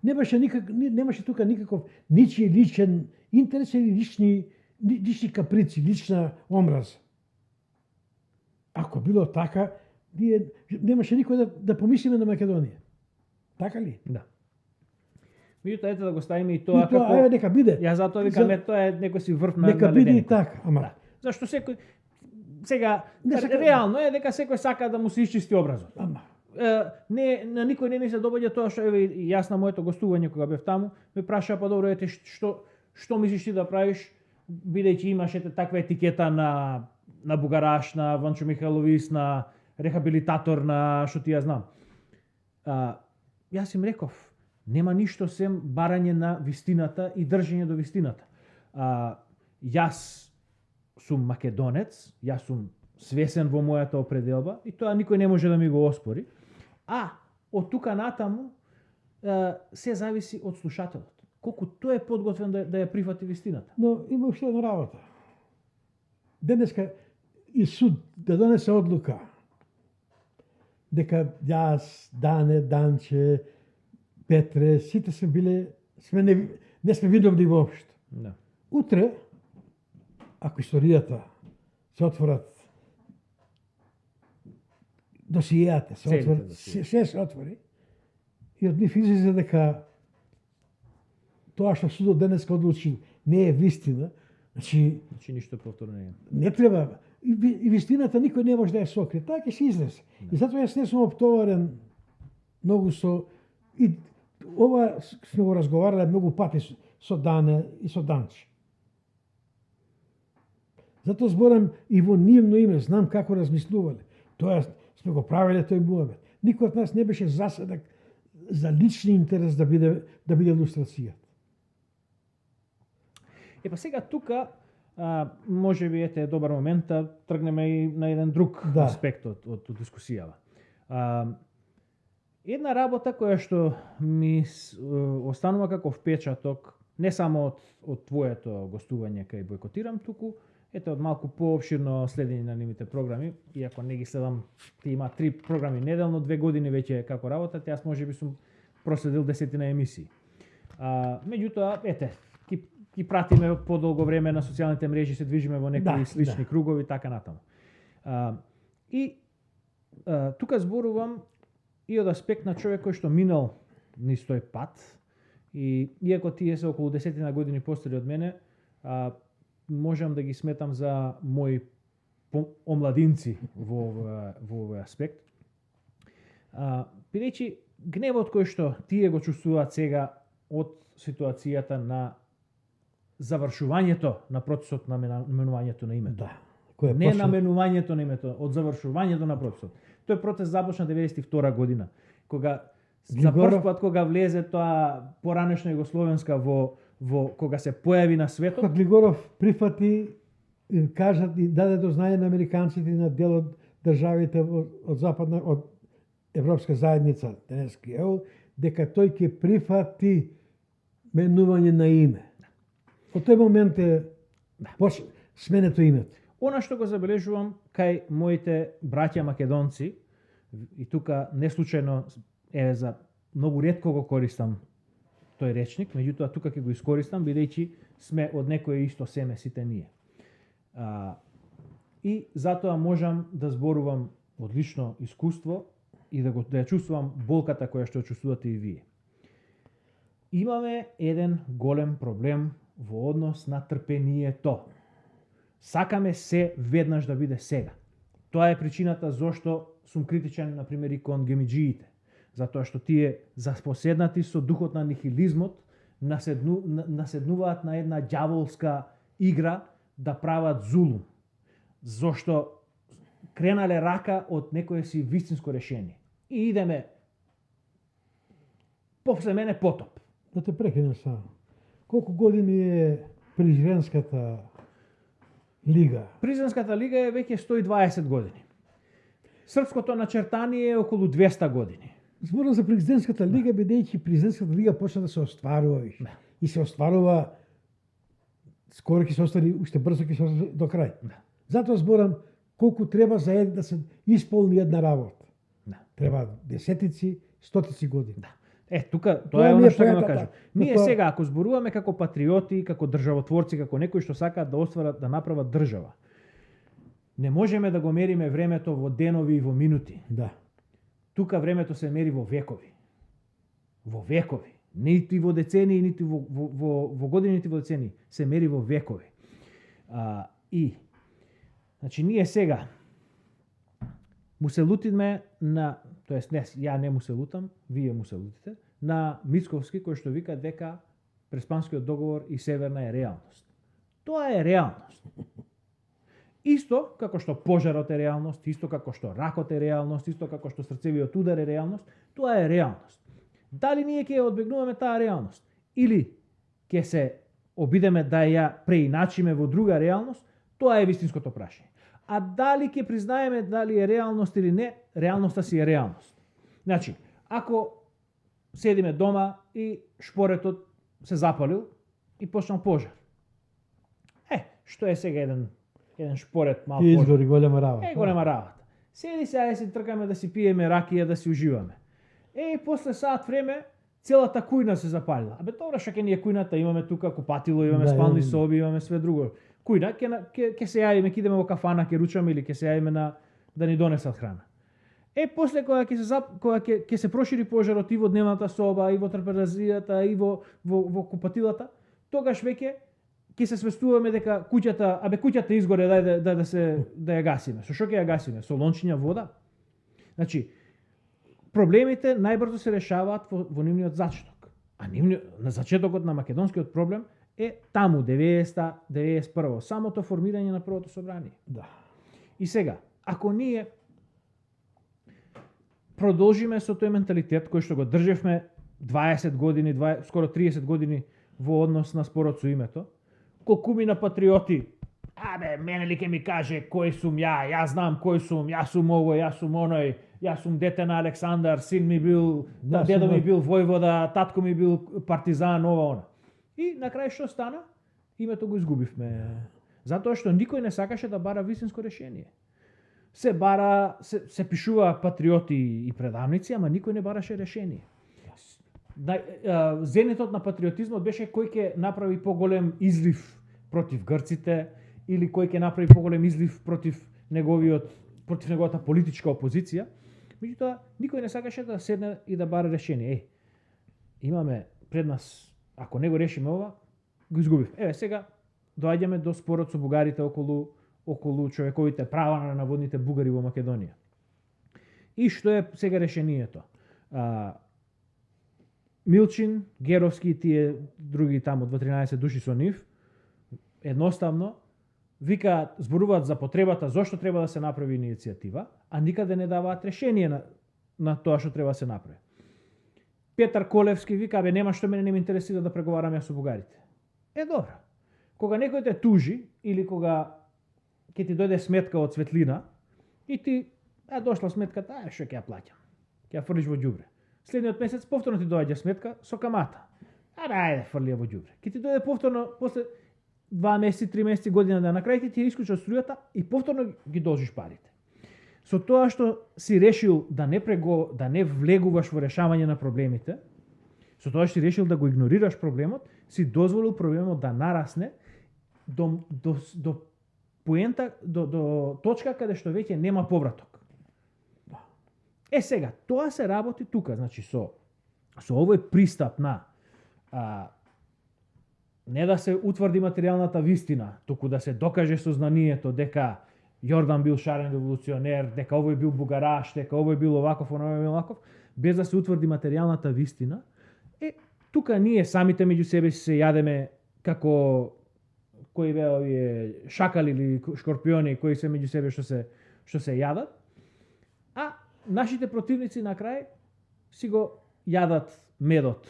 Немаше тука никаков ничи личен интерес или лични каприци, лична омраза. Ако било така, ние немаше никој да помислиме на Македонија. Така ли? Да. Меѓутоа, ете да го ставиме и И тоа тоа, еве, нека биде. Ја затоа викам, тоа е некој си врв на Нека биде и леденико. така, ама Да. Зашто секој сега Не сака- реално е дека секој сака да му се исчисти образот. ама Не на никој не ни се доаѓа тоа што еве и јас на моето гостување кога бев таму, ме праша па добро ете што мислиш ти да правиш бидејќи имаш ете таква етикета на бугараш, на Ванчо Михайловис, на рехабилитатор, на што ти ја знам. Јас им реков, нема ништо сем барање на вистината и држење до вистината. Јас сум македонец, јас сум свесен во мојата определба и тоа никој не може да ми го оспори. А од тука натаму се зависи од слушателот. Колку тој е подготвен да ја прифати вистината. но има уште една работа. Денеска и суд да донесе одлука дека јас, Дане, Данче, Петре, сите сме не сме видовни воопшто. Да. Утре, ако историјата се отворат досијата, Целите досијата. се се отвори, и од нив излезе дека тоа што судот денеска одлучи не е вистина, значи Значи ништо повторно не е. не треба, и вистината никој не може да ја сокрие, таа ќе се излезе. И затоа јас не сум оптоварен многу и ова сме го разговарале многу пати со Дане и со Данче. Затоа зборам и во нивно име, знам како размислувале. Тоа сме го правеле тој муабет. Никој од нас не беше заседак за лични интерес да биде илустрацијата. Па сега тука може би ете добар момент да тргнеме и на еден друг аспект од дискусијава. Една работа која што ми останува како впечаток, не само од твоето гостување кај Бойкотирам, туку ете од малку поопширно следење на нивните програми, иако не ги следам, ти има 3 програми неделно, 2 години веќе како работат, јас можеби сум проследил 10 емисии. Меѓутоа, ете, ги пратиме подолго време на социјалните мрежи, се движиме во некои слични кругови, така натаму. Тука зборувам и од аспект на човек кој што минал низ тој пат, и иако тие се околу 10 години постари од мене, можам да ги сметам за мои омладинци во овој аспект. Бидејќи гневот кој што тие го чувствуваат сега од ситуацијата на завршувањето на процесот на менувањето на името. Да. Не наменувањето на името, од завршувањето на процесот. Тој процес започна 92 година, кога за прв пат кога влезе тоа поранешна Југословенска во кога се појави на светот. Кога Глигоров прифати и кажат и даде до знање на американците и на дел од државите од западна од Европска заедница, денески ЕУ, дека тој ќе прифати менување на име. Од тој момент е сменето името. Она што го забележувам кај моите браќа македонци, и тука не случајно за многу ретко го користам тој речник, меѓутоа тука ќе го искористам бидејќи сме од некое исто семе сите ние. И затоа можам да зборувам од лично искуство и да ја чувствувам болката која што ја чувствувате и вие. Имаме еден голем проблем во однос на трпението. Сакаме се веднаш да биде сега. Тоа е причината зошто сум критичен, например, и кон гемиџиите. Затоа што тие запоседнати со духот на нихилизмот наседнуваат на една ѓаволска игра да прават зулум. Зошто кренале рака од некое си вистинско решение. И идеме после мене потоп. Да те прекинем само. Колку години е Призренската лига? Призренската лига е веќе 120 години. Српското начертание е околу 200 години. Зборам за Президентската лига, бидејќи Президентската лига почна да се остварува више. И се остварува, скоро ќе се оствари, уште брзо ќе се оствари до крај. Затоа зборам колку треба за да се исполни една работа. Треба десетици, стотици години. Тука, тоа е оно што ќе кажам. Ние сега, ако зборуваме како патриоти, како државотворци, како некои што сакаат да остварат, да направат држава, Не можеме да го мериме времето во денови и во минути. Да. Тука времето се мери во векови. Во векови. Нити во децении, нити во години, нити во децении. Се мери во векови. Значи, ние сега му се лутиме на, тоест не, ја не му се лутам, вие му се лутите, на Мицковски, кој што вика дека Преспанскиот договор и Северна е реалност. Тоа е реалност. Исто како што пожарот е реалност, исто како што ракот е реалност, исто како што срцевиот удар е реалност, тоа е реалност. Дали ние ќе одбегнуваме таа реалност или ќе се обидеме да ја преиначиме во друга реалност, тоа е вистинското прашање. А дали ќе признаеме дали е реалност или не, реалноста си е реалност. Значи, ако седиме дома и шпоретот се запалил и почнал пожар. Што е сега еден шпорет мал пожар? Изгори голема работа. Голема работа. Седи се, ајде си тркаме да си пиеме ракија, да си уживаме. После сат време целата кујна се запалила. Добро, што ќе ни е кујната, имаме тука купатило, имаме спални соби, имаме све друго. Кујна, ќе се јавиме, ќе идеме во кафана, ќе ручаме или ќе се јавиме да ни донесат храна. После кога ќе се прошири пожарот и во дневната соба, и во трпезаријата, и во купатилата, тогаш веќе ќе се свестуваме дека куќата изгоре, да ја гасиме. Со што ќе ја гасиме? Со лончиња вода? Значи, проблемите најбрзо се решаваат во нивниот зачеток. А на зачетокот на македонскиот проблем е таму 90-91, самото формирање на првото собрание. Да. И сега, ако ние продолжиме со тој менталитет кој што го држевме 20 години, скоро 30 години во однос на спорот со името, колку ми на патриоти, мене ли ке ми каже кој сум јас знам кој сум, јас сум овој, јас сум оној, јас сум дете на Александар, син ми бил, дедо ми бил војвода, татко ми бил партизан, ова, она. И на крај што стана? Името го изгубивме. Затоа што никој не сакаше да бара вистинско решение. Се пишува патриоти и предавници, ама никој не бараше решение. Зенитот на патриотизмот беше кој ќе направи поголем излив против грците или кој ќе направи поголем излив против неговата политичка опозиција. Меѓутоа, никој не сакаше да седне и да бара решение. Имаме пред нас, ако не го решиме ова, го изгубив. Сега доаѓаме до спорот со бугарите околу човековите права на наводните бугари во Македонија. И што е сега решението? Милчин, Геровски и тие други таму 13 души со нив, едноставно зборуваат за потребата зошто треба да се направи иницијатива, а никаде не даваат решение на тоа што треба да се направи. Петар Колевски вика, нема што мене не ме интересира да преговараме со бугарите. Добро. Кога некој те тужи или кога ќе ти дојде сметка од светлина и ти дошла сметката, што ќе ја плаќам? Ќе ја фрлиш во ѓубре. Следниот месец повторно ти доаѓа сметка со камата. Ајде, фрли ја во ѓубре. Ќе ти дојде повторно после 2 месеци, 3 месеци, година да на крај ти ја исклучат струјата и повторно ги должиш парите. Со тоа што си решил да не влегуваш во решавање на проблемите, со тоа што си решил да го игнорираш проблемот, си дозволил проблемот да нарасне до поента, до точка каде што веќе нема повраток. Сега, тоа се работи тука, значи со овој пристап на не да се утврди материјалната вистина, туку да се докаже сознанието дека Јордан бил шарен револуционер, дека овој бил бугараш, дека овој бил оваков, овој бил оваков, без да се утврди материјалната вистина, тука ние самите меѓу себе се јадеме како кои беа овие шакали или шкорпиони кои се меѓу себе што се јадат, а нашите противници на крај си го јадат медот.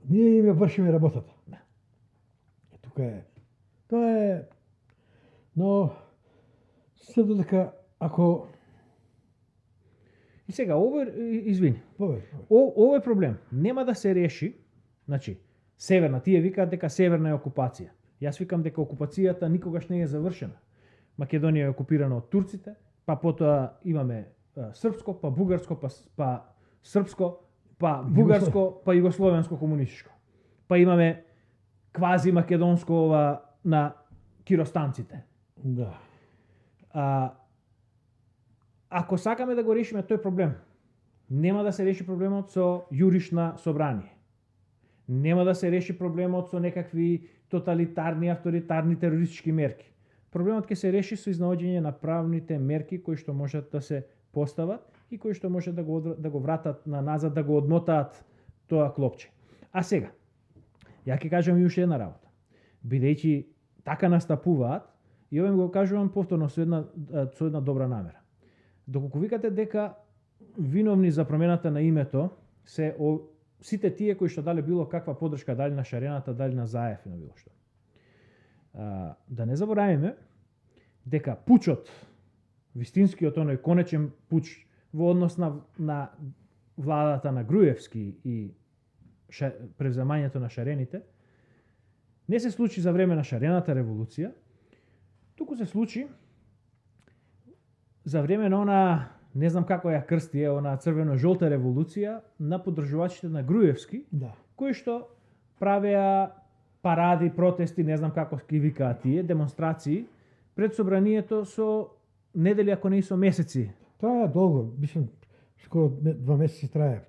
Ние им ја вршиме работата. Тука е. Тоа е. Но се додека ако и сега овој проблем нема да се реши, значи северна, тие викаат дека северна е окупација. Јас викам дека окупацијата никогаш не е завршена. Македонија е окупирана од турците, па потоа имаме српско, па бугарско, па српско, па бугарско, па југословенско комунистичко. Па имаме квази македонско ова на киростанците. Да. Ако сакаме да го решиме тој проблем, нема да се реши проблемот со јуришна собрание. Нема да се реши проблемот со некакви тоталитарни, авторитарни терористички мерки. Проблемот ќе се реши со изнаоѓање на правните мерки кои што можат да се постават и кои што може да го вратат на назад, да го одмотаат тоа клопче. А сега, ја ќе кажам и уште една работа. Бидејќи така настапуваат, и овој го кажувам повторно со една добра намера. Доколку викате дека виновни за промената на името се сите тие кои што дале било каква поддршка, дали на Шарената, дали на Заев и на било што. Да не забораваме дека пучот, вистинскиот оној конечен пуч во однос на владата на Груевски и превземањето на Шарените, не се случи за време на Шарената револуција, туку се случи за време на она, не знам како ја крсти, она црвено-жолта револуција на поддржувачите на Груевски, кои што правеа паради, протести, не знам како ги викаат тие, демонстрации пред собранието со недели, ако не и со месеци. Траја долго, мислам, скоро 2 месеци траја,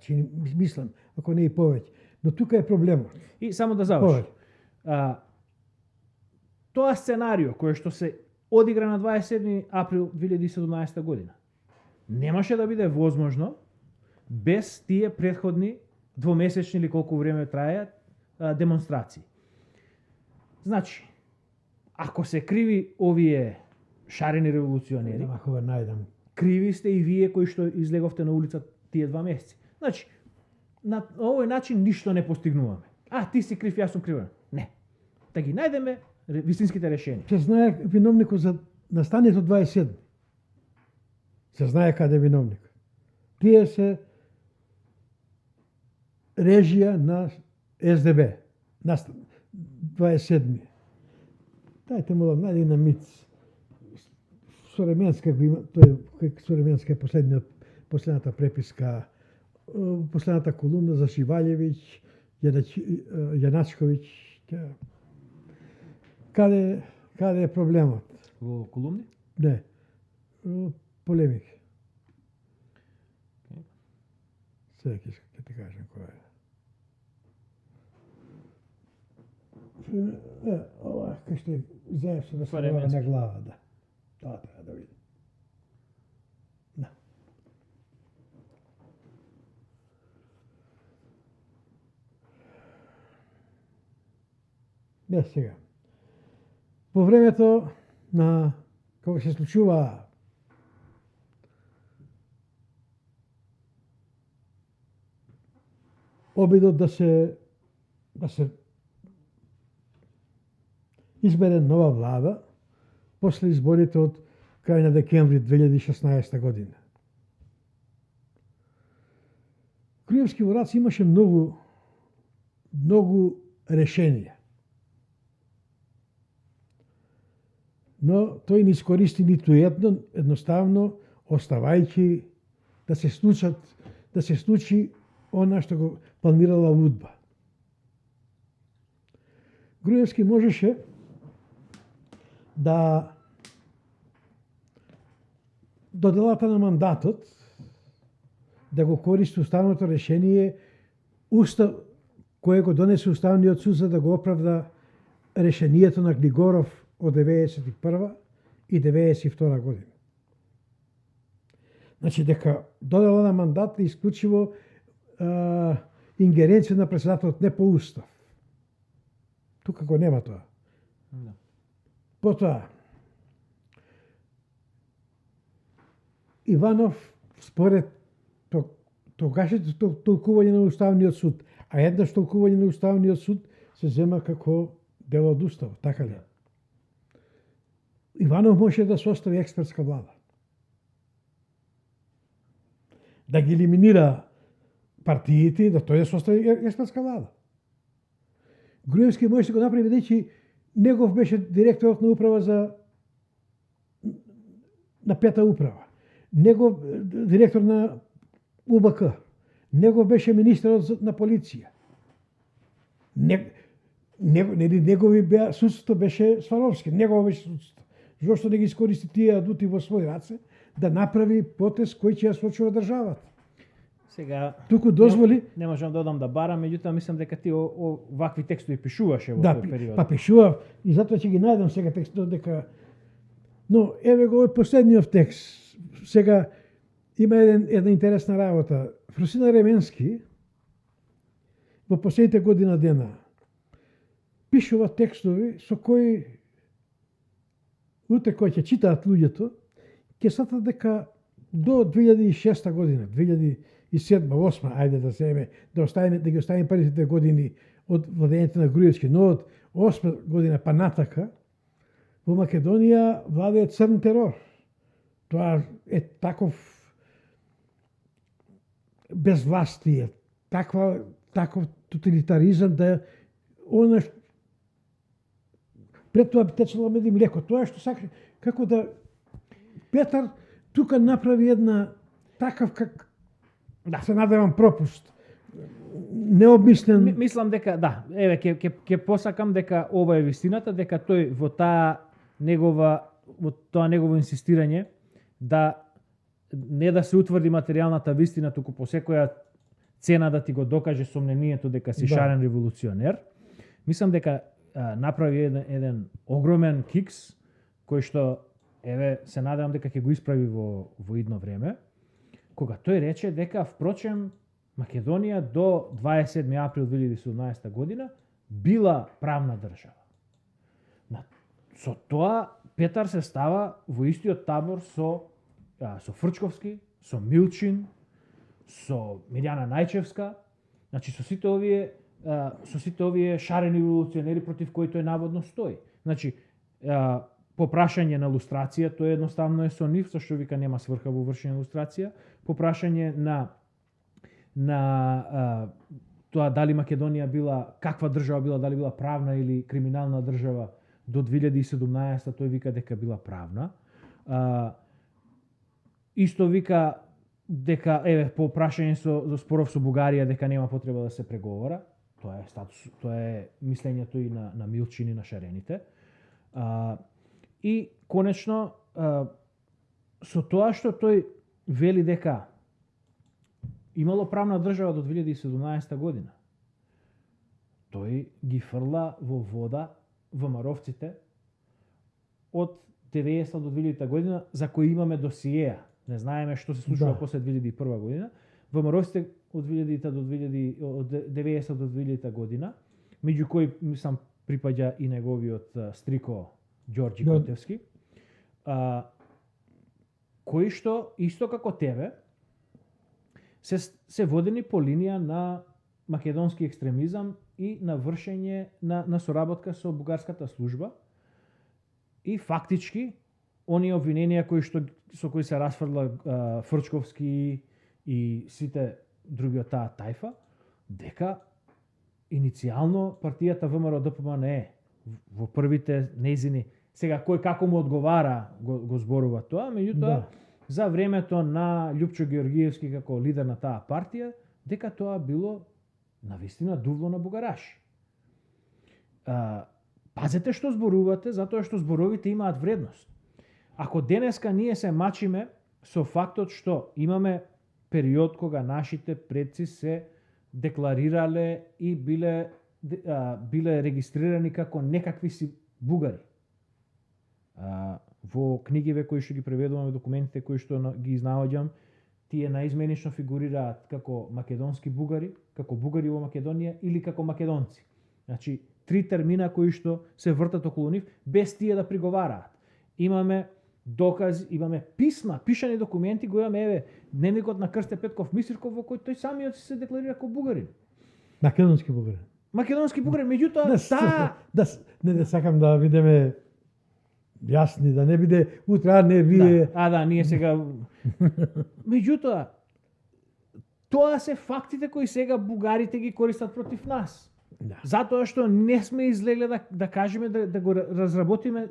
мислам, ако не и повеќе. Но тука е проблемот. И само да завршам. Тоа сценарио кој што се одигра на 27 април 2017 година немаше да биде возможно без тие претходни двомесечни или колку време траја демонстрации. Значи, ако се криви овие шарени револуционери, криви сте и вие кои што излеговте на улица тие 2 месеци. Значи, на овој начин ништо не постигнуваме. Ти си крив, јас сум кривен. Не. Да ги најдеме вистинските решенија. Се знае виновникот за настанието 27. Се знае каде е виновник. Тие се режија на СДБ. На 27. Дајте му да најде на МИЦ. Современска го има, тој Современска е последната преписка, последната колумна за Шивалјевиќ, Јаначковиќ. Каде е проблемот? Во колумни? Не. Полемики. Сега ќе ти кажем која е. Ова кај што Заев се да се на глава, да. Тоа треба да видим. Да. Сега. По времето на кога се случува обидот да се избере нова влада после изборите од крај на декември 2016 година. Груевски во раце имаше многу решенија. Но тој не искористи ниту едно, едноставно оставајќи да се случи она што го планирала УДБА. Груевски можеше да до делата на мандатот да го користи уставното решение, кое го донесе Уставниот суд за да го оправда решението на Глигоров од 1991 и 1992 година. Значи дека додела на мандат е исклучиво ингеренција на председателот, не по устав. Тука го нема тоа. Да. Потоа, Иванов, според тогашното толкување на Уставниот суд, а еднаш толкување на Уставниот суд се зема како дел од Уставот, така ли? Иванов може да состави експертска влада. Да ги елиминира партиите и да тој да состави експертска влада. Груевски може да го направи, бидејќи негов беше директорот на управа на пета управа. Негов директор на УБК. Негов беше министерот на полиција. Негови судството беше Сваровски. Негово беше судството. зошто не ги искористи тие адути во свој раце, да направи потез кој ќе ја сочува државата. Сега Туку дозволи не можам да одам да барам, меѓутоа мислам дека ти вакви текстови пишуваше во тој период. Па пишував и затоа ќе ги најдам сега текстот дека. Но еве го последниот текст. Сега има една интересна работа. Фросина Ременски во последните година дена пишува текстови со кои утре кои ќе читаат луѓето, ќе сватат дека до 2006 година, 2007-2008, ајде да земе, да ги оставиме првите години од владењето на Груевски, но од 8 година па натака во Македонија владее црн терор. Тоа е таков безвластие, таков тоталитаризам да она пред тоа течело мед и млеко. Тоа што сака како да Петар тука направи една такав се надевам пропуст. Необмислен. Мислам дека да, еве ќе посакам дека ова е вистината, дека тој во тоа негово инсистирање да не да се утврди материјалната вистина, туку по секоја цена да ти го докаже со мнението дека си шарен револуционер. Мислам дека направи еден огромен кикс кој што еве се надевам дека ќе го исправи во идно време, кога тој рече дека впрочем Македонија до 27 април 2017 година била правна држава. Со тоа Петар се става во истиот табор со Фрчковски, со Милчин, со Мирјана Најчевска, значи со сите овие шарени револуционери против кои тој наводно стои. Значи, по прашање на лустрација, тој едноставно е со нив, зашто вика нема сврха во вршење лустрација. По прашање на тоа дали Македонија била, каква држава била, дали била правна или криминална држава до 2017, тој вика дека била правна. Исто вика дека еве по прашање за споров со Бугарија дека нема потреба да се преговара. Тоа е статус, тоа е мислењето и на Милчин и на шарените. И конечно со тоа што тој вели дека имало правна држава до 2017 година, тој ги фрла во вода ВМРО-вците од 90 до 2000 година за кои имаме досиеа. Не знаеме што се случува после 2001 година. ВМРО-вците од 2000 до 90 до 2000 година, меѓу кои мислам припаѓа и неговиот стрико Ѓорѓи Котевски, кои што исто како тебе се водени по линија на македонски екстремизам и на вршење на соработка со бугарската служба и фактички оние обвиненија со кои се расфрла Фрчковски и сите други од таа тајфа, дека иницијално партијата ВМРО-ДПМНЕ во првите нејзини, сега кој како му одговара го зборува тоа, меѓутоа за времето на Љупчо Георгиевски како лидер на таа партија, дека тоа било навистина дувло на бугараши. Пазете што зборувате, затоа што зборовите имаат вредност. Ако денеска ние се мачиме со фактот што имаме период кога нашите предци се декларирале и биле регистрирани како некакви си бугари. Во книгиве кои што ги преведуваме, документите кои што ги изнаоѓам, тие наизменично фигурираат како македонски бугари, како бугари во Македонија или како македонци. Значи, три термина кои што се вртат околу нив, без тие да приговараат. Имаме докази, имаме писма, пишани документи, го имаме, еве, дневникот на Крсте Петков Мисирков, во кој тој самиот се декларира како бугарин. Македонски бугарин. Македонски бугарин, меѓутоа не сакам да видиме јасни, да не биде утре, не вие. Ние сега. Меѓутоа, тоа се фактите кои сега бугарите ги користат против нас. Затоа што не сме излегле да кажеме, да го разработиме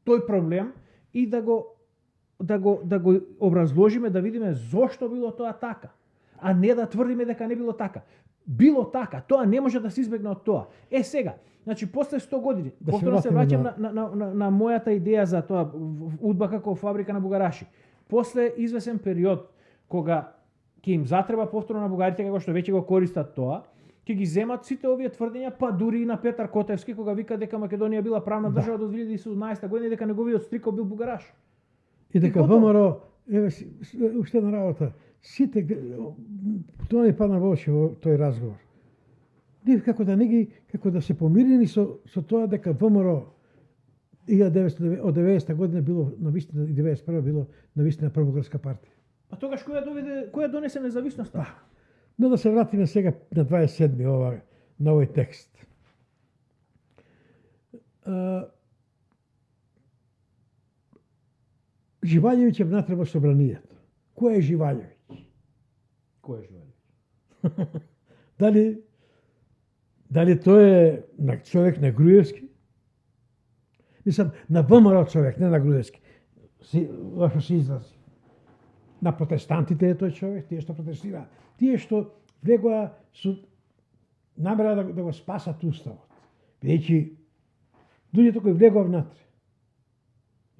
тој проблем и да го образложиме, да видиме зошто било тоа така. а не да тврдиме дека не било така. Било така, тоа не може да се избегне од тоа. Сега, значи после 100 години, Да се повторно се вратиме враќам на мојата идеја за тоа удба како фабрика на бугараши. После извесен период кога ќе им затреба повторно на бугарите како што веќе го користат тоа, ќе ги земат сите овие тврдења, па дури и на Петар Котевски кога вика дека Македонија била правна држава до 2017 година и дека неговиот стрикот бил бугараш. И дека ВМРО, уште една работа, сите, тоа ми падна во очи во тој разговор. Див како да се помирени со тоа дека ВМРО од 90 година било навистина и 91 било навистина пробугарска партија. А тогаш која донесе независноста? Но да се вратиме сега на 27 на овој текст. Живаљевиќ е внатре во собранијата. Кој е Живаљевиќ? Кој е Живаљевиќ? Дали тој е човек на Груевски? Мислам, на ВМРО човек, не на Груевски. Лошо се изрази. На протестантите е тој човек, тие што протестира, тие што влегоа со намера да го спасат уставот. Бидејќи луѓето кои влегоа внатре.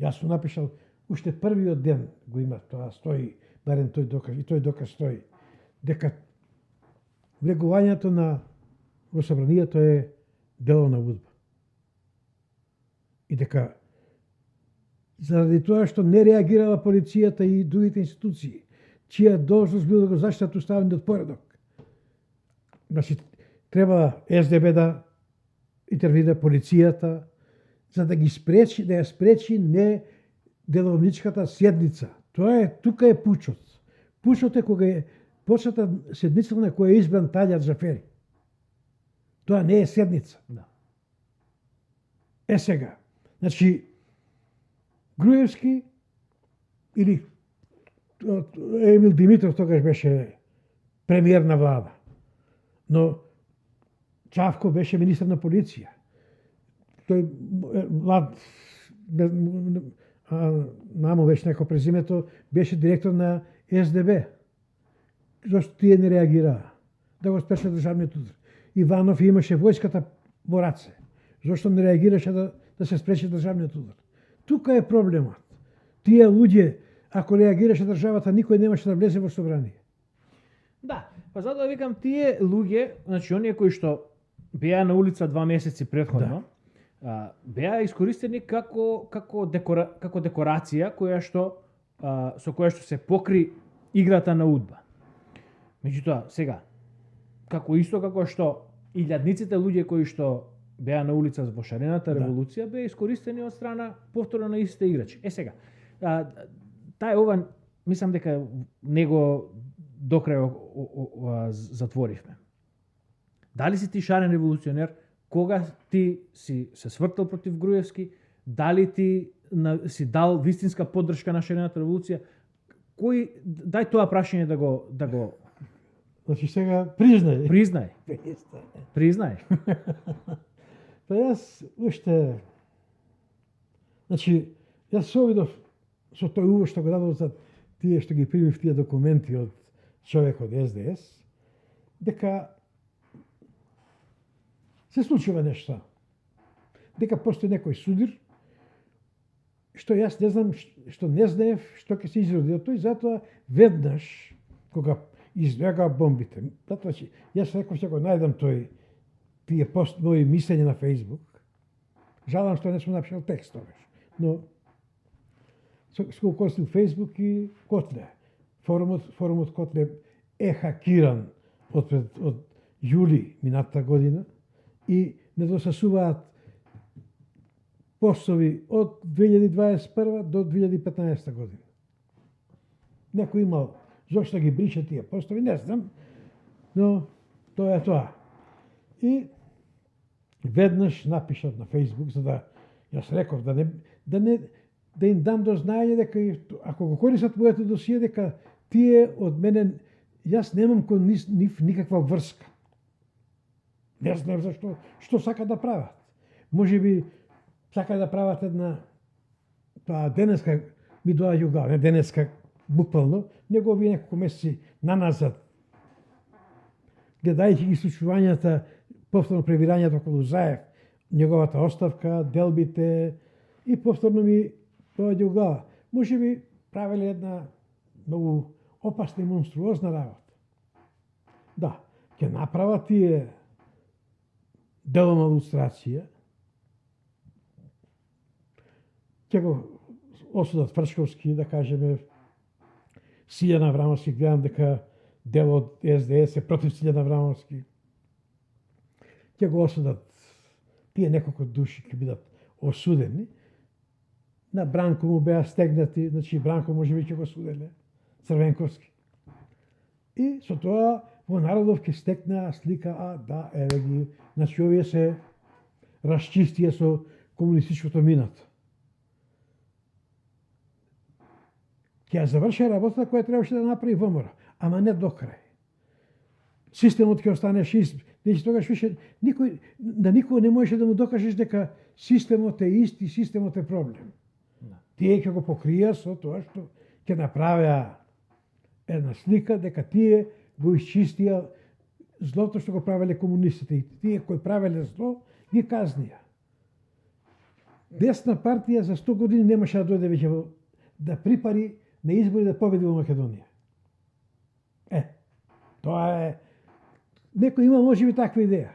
Јас сум напишал уште првиот ден го има тоа, стои, барем тој доказ, и тој доказ стои, дека влегувањето во собранијето е дело на удба. И дека заради тоа што не реагирала полицијата и другите институции, чија должност била да го заштитат уставниот поредок. Значи, треба СДБ да интервенира полицијата, за да ги спречи, да ја спречи не деловничката седница. Тука е пучот. Пучот е кога е почната седница на која е избран Таљат Джафери. Тоа не е седница. Да. Сега. Значи, Груевски или Емил Димитров тогаш беше премиер на влада. Но Чавко беше министар на полиција. Тој млад, намо веќе неко презимето, беше директор на СДБ. Зошто тие не реагираа? Да го спречат државниот удар. Иванов имаше војската во раце. Зошто не реагираше да се спречи државниот удар? Тука е проблемот. Тие луѓе, ако реагираше државата, никој немаше да влезе во собрание. Да, па затоа викам тие луѓе, значи оние кои што беа на улица 2 месеци претходно, беа искористени како декорација со која што се покри играта на удба. Меѓутоа, сега, како што илјадниците луѓе кои што беа на улица во шарената револуција, беа искористени од страна повторно на истите играчи. Сега, ова, мислам дека него до крај затворивме. Дали си ти шарен револуционер, кога ти си се свртал против Груевски, дали ти си дал вистинска поддршка на шарената револуција, дај тоа прашање да го Значи сега признај. Признај. Па јас уште... Значи, јас се обидов со тој увод што го дадов за тие што ги примив тие документи од човек од СДС, дека се случува нешто. Дека постои некој судир, што јас не знам, што не знаев, што ќе се изроди од тој, затоа веднаш, кога избега бомбите, затоа че јас реков ќе го најдам тие пост мои мислења на Фейсбук. Жалам што не сум напишал текст тогаш. Но го користил Фейсбук и Котле. Форумот Котле е хакиран од јули минатата година и недосасуваат постови од 2021 до 2015 година. Некој имал зошто ги брише тие постови, не знам, но тоа е тоа. И веднаш напишав на Фейсбук, за да јас реков да им дам до знаење дека ако го користат моето досие, дека тие од мене, јас немам кон нив никаква врска. Не знам зашто, што сакат да прават. Може би сакат да прават една, тоа денеска ми доаѓа у глава, не денеска буквално, него овие неколку месеци наназад гледајќи ги случувањата, повторно превирањето околу Заев, неговата оставка, делбите, и повторно ми доаѓа у глава. Може би правеле една многу опасна и монструозна работа. Да, ќе направа тие делома лустрација, ќе го осудат Фрчковски, да кажеме, Силјан Аврамовски, гледам дека дел од СДС е против Силјан Аврамовски. Ќе го осудат, тие неколку души ќе бидат осудени. На Бранко му беа стегнати, значи Бранко може би ќе го суделе, Црвенковски. И со тоа во народов ќе стекнаа слика, да, еве ги, значи овие се расчистија со комунистичкото минато. Ќе ја заврши работата која требаше да направи ВМРО, ама не до крај. Системот ќе остане шист, значи тогаш више никој не можеше да му докажеш дека системот е ист и системот е проблем. Тие ќе го покријаа со тоа што ќе направеа една слика дека тие го исчистија злото што го правеле комунистите и тие кои правеле зло ги казнија. Десна партија за 100 години немаше да дојде веќе да припари на избори да победи во Македонија. Тоа е... Некој има можеби таква идеја.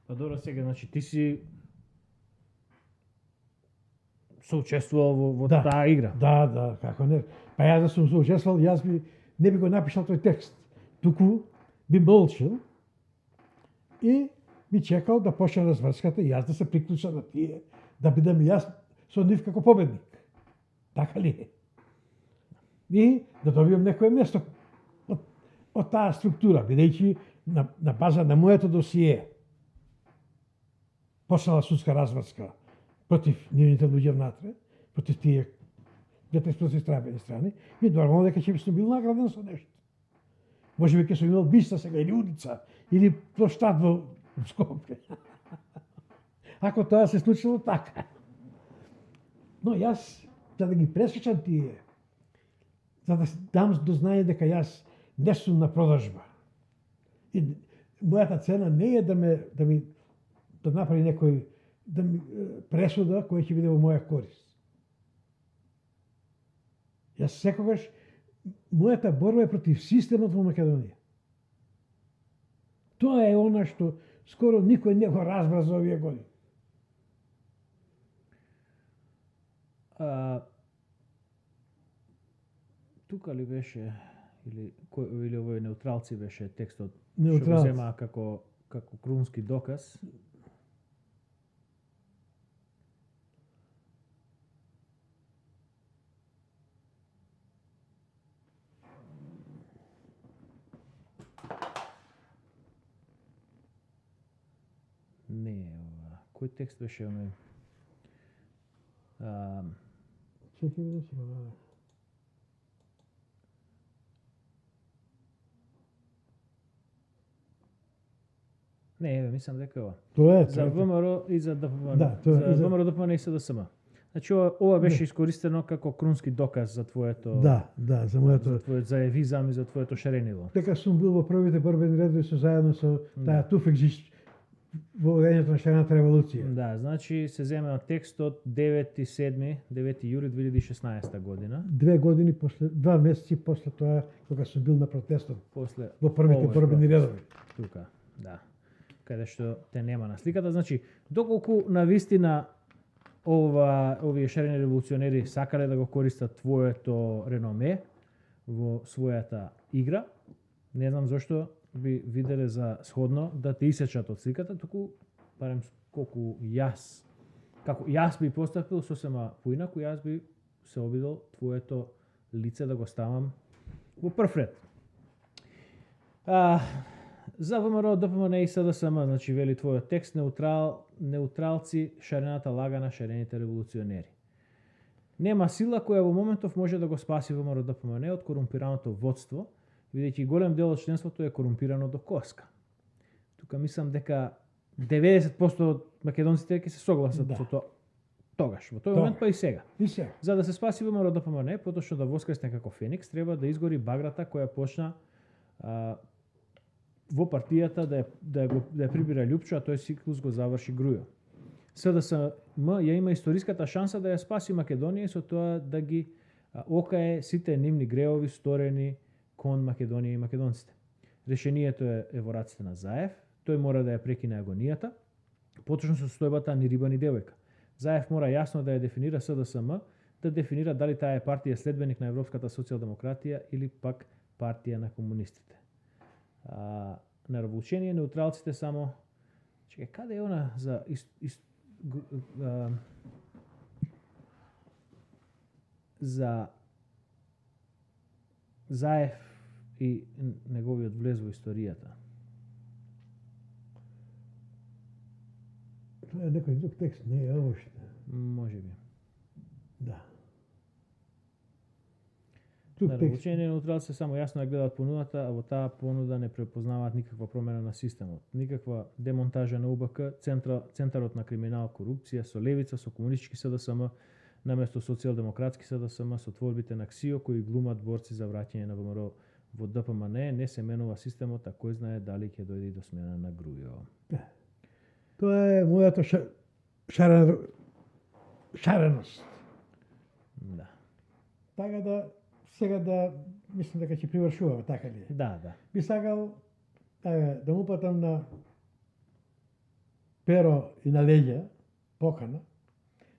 Па добро, сега, значи ти си соучествувал во таа игра. Да, како не. Па јас да сум соучествувал, јас не би го напишал тој текст. Туку би молчил и би чекал да почне разврската и јас да се приклучам на тие, да бидам јас со нив како победник. Така ли е? И да добиам некое место од таа структура, бидејќи на база на моето досие почнала судска разврска против нивните луѓе внатре, против тие двете спротивставени страни, и нормално дека ќе би бил награден со нешто. Може би ќе сум имал биста сега, или улица, или площад во Скопје. Ако тоа се случило така. Но јас, за да ги пресечам тие, за да дам до знање дека јас не сум на продажба. И мојата цена не е да направи некој пресуда која ќе биде во моја корист. Јас секогаш, мојата борба е против системот во Македонија. Тоа е она што скоро никој не го разбра за овие години. Тука ли беше, или овој неутралци беше текстот, Неутралци. што го зема како крунски доказ? Не, кој текст беше оној? Чекай да си го дадам. Не, мислам дека ова. Тоа е. За ВМРО и за ДПМН. Да, тоа е. За ВМРО, ДПМН и СДСМ. Значи ова беше искористено како крунски доказ за твоето Да, за моето за твојот заевизам и за твоето шаренило. Дека сум бил во првите борбени редови со заедно со таа Туфекџич во водењето на шарената револуција. Да, значи се земе текст од 9 јули 2016 година. 2 години после, 2 месеци после тоа кога сум бил на протестот После во првите овој борбени протест. редови. Тука, да. Каде што те нема на сликата, значи доколку на вистина овие шарени револуционери сакале да го користат твоето реноме во својата игра, не знам зошто би виделе за сходно да те исечат од сликата, туку барем како јас би постапил сосема поинаку, јас би се обидел твоето лице да го ставам во прв ред. За ВМРО, ДПМН и СДСМ, значи вели твојот текст, неутралци, шарената лага на шарените револуционери. Нема сила која во моментов може да го спаси ВМРО, ДПМН од корумпираното водство, бидејќи голем дел од членството е корумпирано до коска. Тука мислам дека 90% од македонците ќе се согласат со тоа. Тогаш, во тој момент па и сега. За да се спаси ВМРО, ДПМН, поточно да воскресне како Феникс, треба да изгори баграта која почна во партијата да ја прибира Лјупчо, а тој циклус го заврши Грујо. СДСМ ја има историската шанса да ја спаси Македонија и со тоа да ги окае сите нивни греови сторени кон Македонија и македонците. Решението е во раците на Заев, тој мора да ја прекине агонијата, поточно со состојбата ни риба ни девојка. Заев мора јасно да ја дефинира СДСМ, да дефинира дали таа е партија следбеник на европската социјалдемократија или пак партија на комунистите. На револучение неутралците само... Чекај, каде е она за... за Заев и неговиот влез во историјата? Тоа е некој друг текст, не е ово што. Може би. Да. На револучение неутралците само јасно ја гледаат понудата, а во таа понуда не препознаваат никаква промена на системот, никаква демонтажа на УБК, центарот на криминал, корупција, со левица, со комунистички СДСМ, наместо социјалдемократски СДСМ, со творбите на КСИО кои глумат борци за враќање на ВМРО во ДПМН, не се менува системот, а кој знае дали ќе дојде и до смена на Грујо. Тоа е мојата шареност. Да. Така да сега да мислам дека ќе привршуваме, така ли? Да. Би сакал да му упатам на Перо и на Леѓа покана.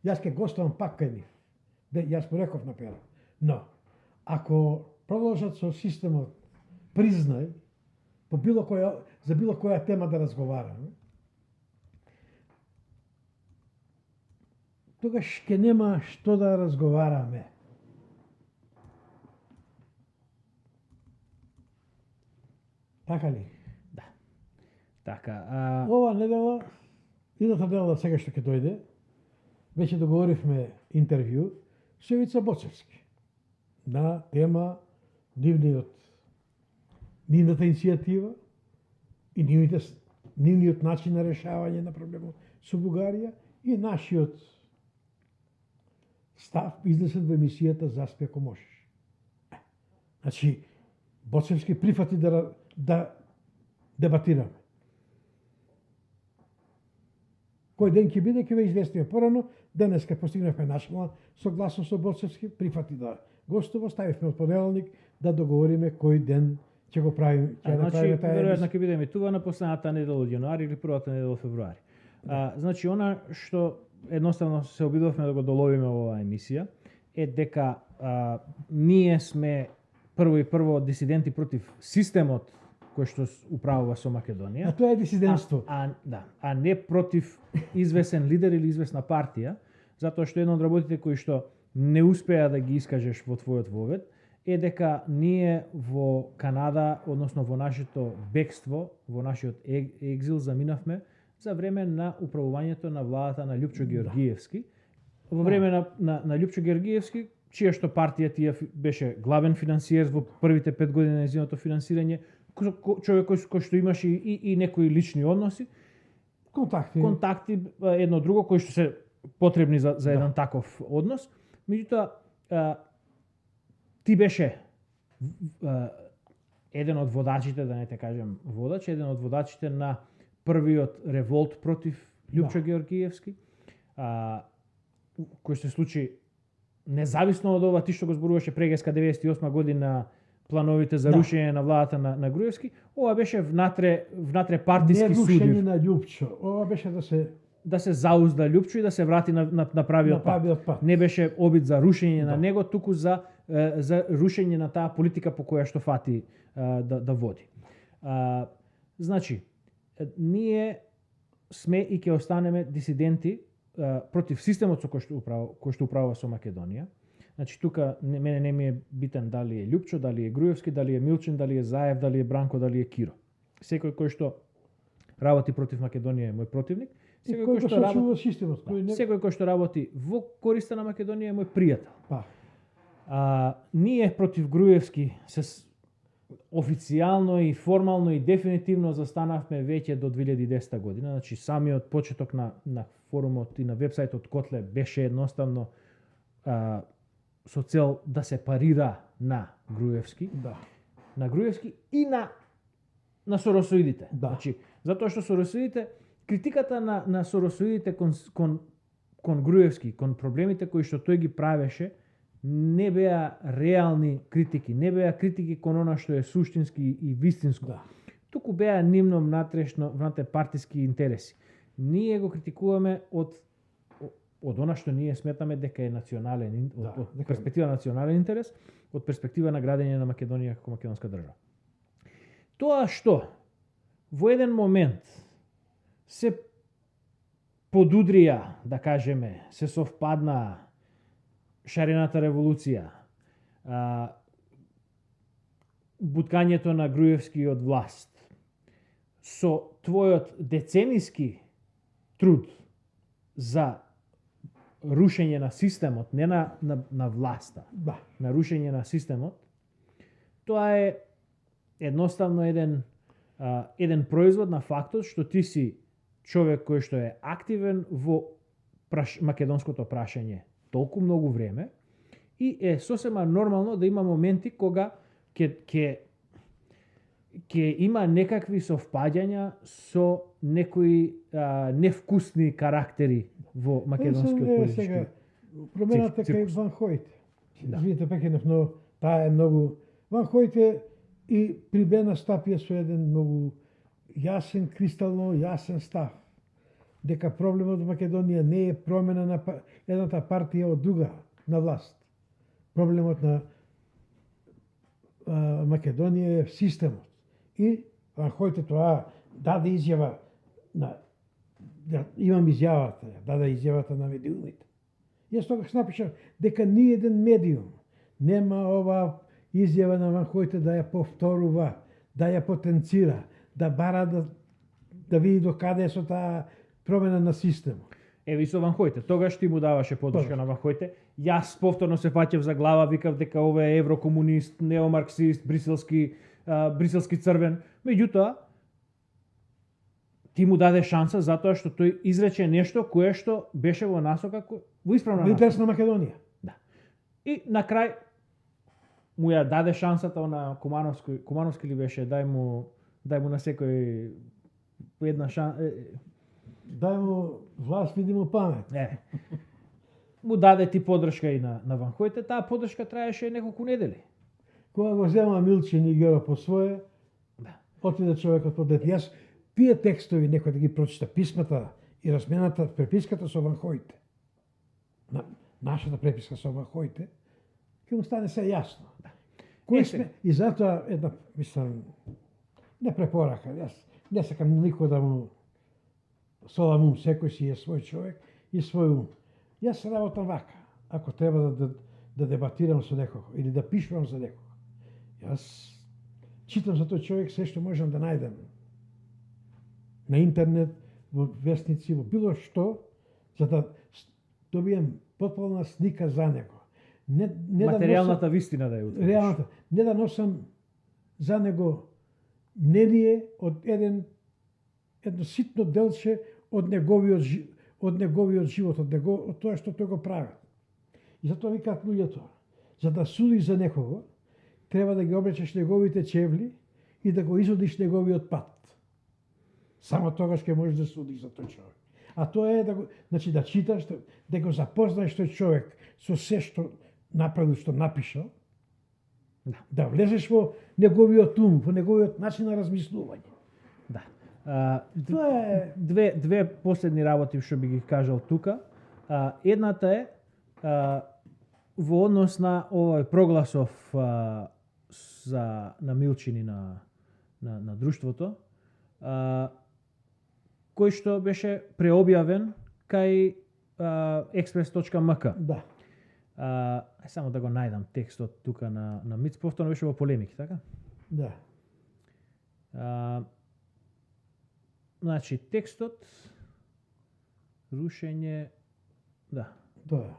Јас ќе гостувам пак кај нив. Јас му реков на Перо. Но ако продолжат со системот признај по за било која тема да разговараме, тогаш ќе нема што да разговараме. Така ли? Да. Така. Ова недела, идната недела сега што ќе дојде, веќе договоривме интервју со Ивица Боцевски на тема нивната иницијатива и нивниот начин на решавање на проблемот со Бугарија и нашиот став изнесен во емисијата Заспи ако можеш. Значи, Боцевски прифати да дебатираме. Кој ден ќе биде, ќе ве известиме порано. Денеска постигнавме начална согласност со Боцевски, прифати да гостува, ставивме од понеделник да договориме кој ден ќе го правиме. Значи, веројатно ќе биде емитувана последната недела од јануари или првата недела од февруари. Значи, она што едноставно се обидовме да го доловиме во оваа емисија е дека ние сме прво дисиденти против системот кој што управува со Македонија. А тоа е дисидентство. А не против извесен лидер или извесна партија, затоа што едно од работите кои што не успеа да ги искажеш во твојот вовед е дека ние во Канада, односно во нашето бегство, во нашиот екзил заминавме за време на управувањето на владата на Лјупчо Георгиевски. Во време на Лјупчо Георгиевски, чија што партија тија беше главен финансиер во првите 5 години на незиното финансирање, човек кој што имаше и некои лични односи, контакти едно друго кои што се потребни за еден таков однос. Меѓутоа ти беше еден од водачите, да не те кажем водач, еден од водачите на првиот револт против Лјупчо Георгиевски, кој се случи независно од ова ти што го зборуваше Прегеска 98 година, плановите за рушење на владата на Груевски, ова беше внатре партиски судир. Не рушење на Лјупчо, ова беше да се заузда Лјупчо и да се врати на правиот пат. Не беше обид за рушење на него, туку за рушење на таа политика по која што фати да води. Значи, ние сме и ќе останеме дисиденти против системот со кој што управува со Македонија. Значи, тука мене не ми е битен дали е Лјупчо, дали е Груевски, дали е Милчин, дали е Заев, дали е Бранко, дали е Киро. Секој кој што работи против Македонија е мој противник. Секој кој што работи во користа на Македонија е мој пријател. Ние против Груевски се официјално и формално и дефинитивно застанавме веќе до 2010 година. Значи, самиот почеток на форумот и на вебсајтот Котле беше едноставно со цел да се парира на Груевски. Да. На Груевски и на на соросоидите. Да. Значи, затоа што соросоидите, критиката на соросоидите кон Груевски, кон проблемите кои што тој ги правеше, не беа реални критики, не беа критики кон она што е суштински и вистинско. Да. Туку беа нивно внатре партиски интереси. Ние го критикуваме од она што ние сметаме дека е национален, од перспектива на национален интерес, од перспектива на градење на Македонија како македонска држава. Тоа што во еден момент се подудрија, да кажеме, се совпадна шарената револуција, буткањето на Груевски од власт, со твојот децениски труд за рушење на системот, не на власта, Да. на рушење на системот, тоа е едноставно еден производ на фактот што ти си човек кој што е активен во македонското прашање толку многу време и е сосема нормално да има моменти кога ќе има некакви совпаѓања со некои невкусни карактери во македонскиот политички. Промената кај Ван Хојте. Извините, прекинав, но таа е многу... Ван Хојте и прибена стапија со еден многу јасен, кристално јасен став. Дека проблемот во Македонија не е промена на едната партија од друга на власт. Проблемот на Македонија е системот. И Ван Хојте тоа даде изјава имам изјавата, даде изјавата на медиумите. Јас тогаш напишав дека ни еден медиум нема ова изјава на Ван Хојте да ја повторува, да ја потенцира, да бара да види до каде е со таа промена на системот. Еви со Ван Хојте, тогаш ти му даваше подршка на Ван Хојте. Јас повторно се фаќав за глава, викав дека ова е еврокомунист, неомарксист, бриселски црвен. Меѓутоа, ти му даде шанса затоа што тој изрече нешто кое што беше во насока во исправна насока. Интерес на Македонија. Да. И на крај му ја даде шансата на Кумановски ли беше, дај му на секој една Дај му власт, види му памет. Му даде ти подршка и на Ван Хојте, таа подршка траеше неколку недели. Кога го зема Милчин и Геро по своje, отиде човекот по дете. Јас тие текстови некој да ги прочита, писмата и размената, преписката со Ван Хојте, нашата преписка со Ван Хојте, ќе му стане се јасно. Кој сме, и затоа една, мислам, не препорака, јас не сакам никој да му солам ум, секој си е свој човек и свој ум. Јас се работам вака, ако треба да дебатирам со некого или да пишувам за некого. Јас читам за тој човек се што можам да најдем на интернет, во вестници, во било што, за да добием потполна слика за него. Не материјалната вистина да ја утврдиш. Реалната. Не да носам за него мнение од едно ситно делче од неговиот живот, од тоа што тој го прави. И затоа викаат луѓето, за да судиш за некого, треба да ги облечеш неговите чевли и да го изодиш неговиот пат. Само тогаш ќе можеш да судиш за тој човек. А тоа е да читаш, да го запознаеш тој човек со се што направил, што напишал, да влезеш во неговиот ум, во неговиот начин на размислување. Да. Тоа е Две последни работи што би ги кажал тука. Едната е во однос на овој прогласов на Милчин и на друштвото, кој што беше преобјавен кај express.mk. Да. Само да го најдам текстот тука на МИЦ, повторно беше во полемики, така? Да. Значи, текстот, рушење, да. Тоа.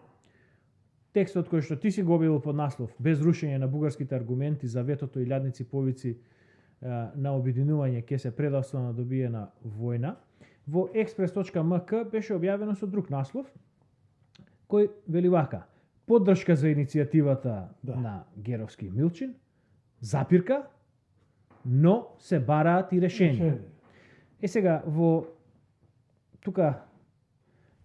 Текстот кој што ти си го објавил под наслов без рушење на бугарските аргументи за ветото и лјадници повици на обединување ќе се предавствено добиена војна, во express.mk беше објавено со друг наслов, кој вели вака: поддршка за иницијативата на Геровски и Милчин, запирка, но се бараат и решенија. Сега тука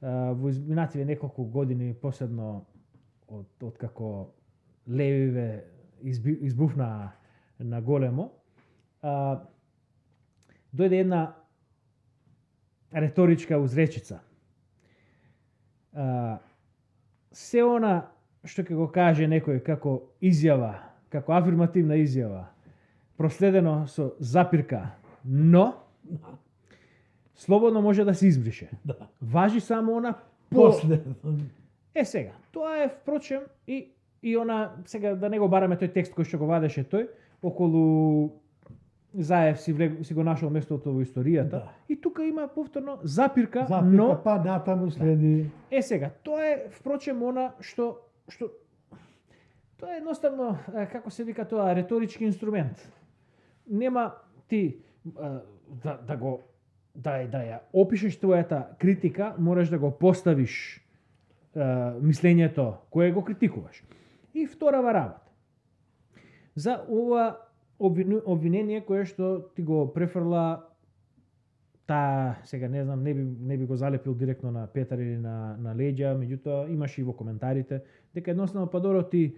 во изминативе неколку години, посебно од како левиве избуфна на големо, дојде една реторичка узречица. Се она што ќе го каже некој како изјава, како афирмативна изјава, проследено со запирка, но слободно може да се избрише. Да. Важи само она Последно. сега, тоа е впрочем и она, сега да не го бараме тој текст кој што го вадеше тој, околу Заев си го нашол местото во историјата. Да. И тука има повторно запирка, но па натаму следи. сега, тоа е впрочем она што тоа е едноставно, како се вика тоа, реторички инструмент. Нема ти да ја опишеш твојата критика, мораш да го поставиш мислењето кое го критикуваш. И вторава работа. За ова обвинение кое што ти го префрла сега не знам, не би го залепил директно на Петар или на леѓа, меѓутоа имаш и во коментарите дека едноставно Падоро ти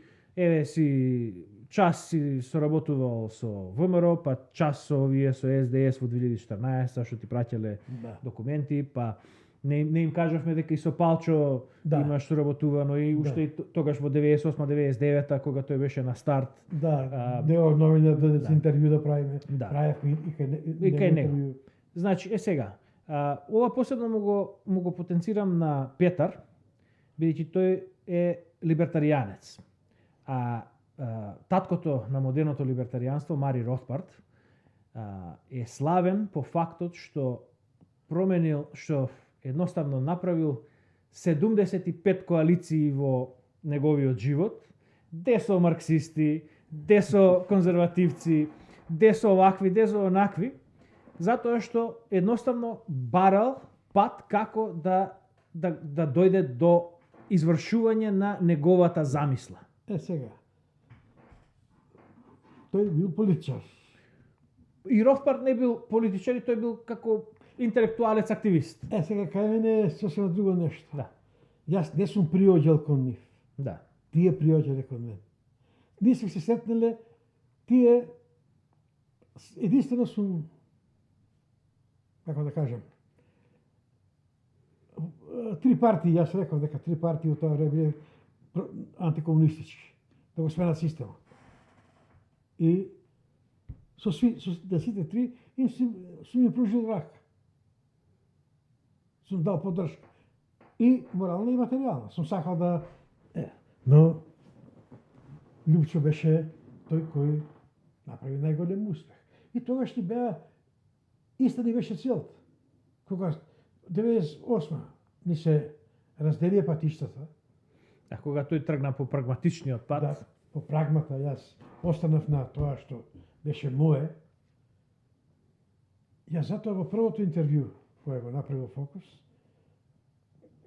час си соработувал со ВМРО, па час со овие со СДС во 2014 што ти праќале документи, па не им кажавме дека и со Палчо имаш соработувано и уште и тогаш во 98-99 кога тој беше на старт. Део новина да интервју да правиме. Правевме и кај него. Значи, сега, ова посебно му го потенцирам на Петар, бидејќи тој е либертаријанец. Таткото на модерното либертаријанство, Мари Ротбард, е славен по фактот што едноставно направил 75 коалиции во неговиот живот, десо марксисти, десо конзервативци, десо овакви, десо онакви, затоа што едноставно барал пат како да дојде до извршување на неговата замисла. Сега. Тој бил политичар. И Рофпард не бил политичар, тој бил како интелектуалец активист. Сега кај мене е сосема друго нешто. Да. Јас не сум приоѓал кон нив. Да. Тие приоѓале кон мен. Ние се сетнале, тие единствено сум, како да кажам, три партии, јас реков дека три партии од тоа време биле антикомунистички, да го сменат системот. И со сите три сум им пружил рак. Сум дал поддршка. И морална и материјална. Сум сакал да... Но Лјупчо беше тој кој направи најголем успех. И тогаш ни беа, иста ни беше целта. Кога 98 ни се разделија патиштата. А кога тој тргна по прагматичниот пат? Да, по прагмата, јас останав на тоа што беше мое. Јас затоа во првото интервју кое го направил Фокус,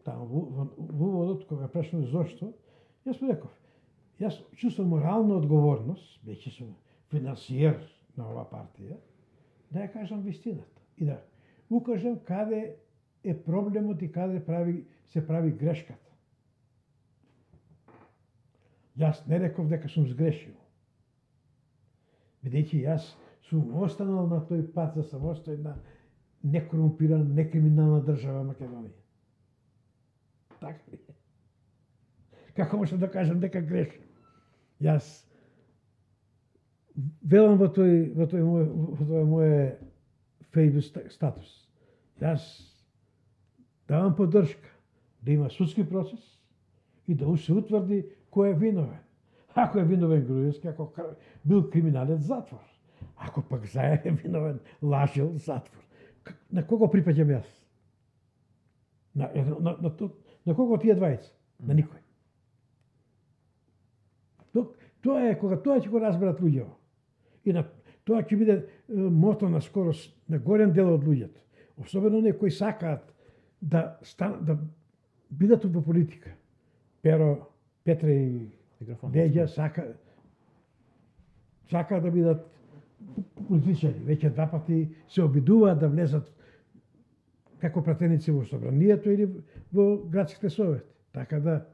таму во уводот кога прашнав зошто, јас му реков, јас чувствувам морална одговорност, бидејќи сум финансиер на ова партија, да ја кажам вистината и да укажам каде е проблемот и каде се прави грешката. Јас не реков дека сум сгрешил, бидејќи јас сум останал на тој пат за самостојна, некорумпирана, некриминална држава Македонија. Така ли? Како можам да кажам дека грешим? Јас велам во тој моје Facebook статус. Јас давам поддршка да има судски процес и да се утврди кој е виновен. Ако е виновен Груевски, ако бил криминалец, затвор. Ако пак Заев е виновен, лажел, затвор. На кого припаѓам јас? На кого тие двајца? На никој. Тоа е, кога тоа ќе го разберат луѓето. И тоа ќе биде мото на скорост на голем дел од луѓето. Особено оние кои сакаат да бидат во политика. Петре и Леѓа сакаат да бидат политичари веќе 2 пати се обидуваат да влезат како пратеници во собранието или во градските совети. Така да,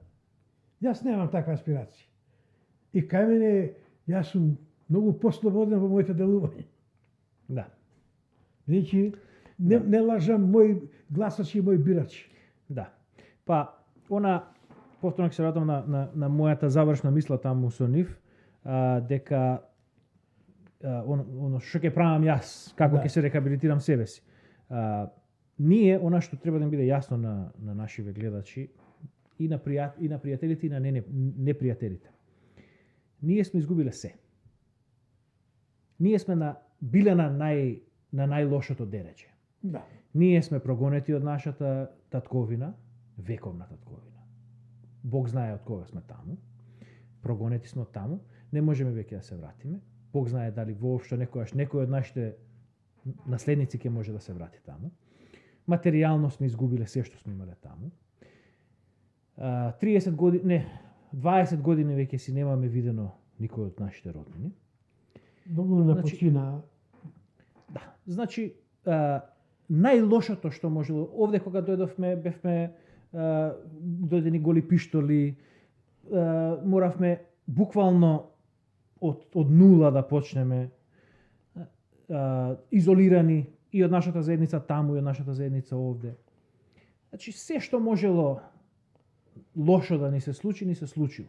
јас немам таква аспирација. И кај мене, јас сум многу послободен во моите делување. Да. Значи, не лажам мој гласачи и мој бирачи. Да. Па, повторно ќе се вратам на мојата завршна мисла таму со нив, дека оно што ќе правам јас, како ќе се рехабилитирам себе си. Ние, она што треба да им биде јасно на нашиве гледачи, и на пријателите и на непријателите. Ние сме изгубиле се. Ние сме биле на најлошото дереđе. Да. Ние сме прогонети од нашата татковина, вековна татковина. Бог знае од кога сме таму. Прогонети сме од таму. Не можеме веќе да се вратиме. Бог знае дали воопшто некој од нашите наследници ќе може да се врати таму. Материјално сме изгубиле се што сме имале таму. 20 години веќе си немаме видено никој од нашите роднини. Многу на почина. Да, значи најлошото што можело, овде кога дојдовме, бевме дојдени голи пиштоли, моравме буквално од нула да почнеме, изолирани и од нашата заедница таму и од нашата заедница овде. Значи се што можело лошо да ни се случило.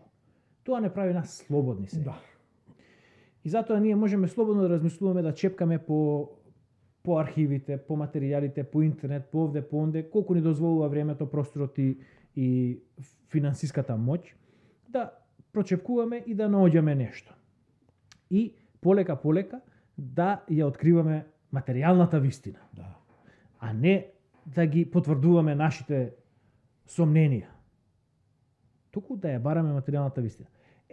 Тоа не прави нас слободни сега. Да. И затоа ние можеме слободно да размислуваме, да чепкаме по архивите, по материјалите, по интернет, по овде, по онде, колку ни дозволува времето, просторот и финансиската моќ, да прочепкуваме и да наоѓаме нешто. И полека да ја откриваме материјалната вистина. Да. А не да ги потврдуваме нашите сомненија. Туку да ја бараме материјалната вистина.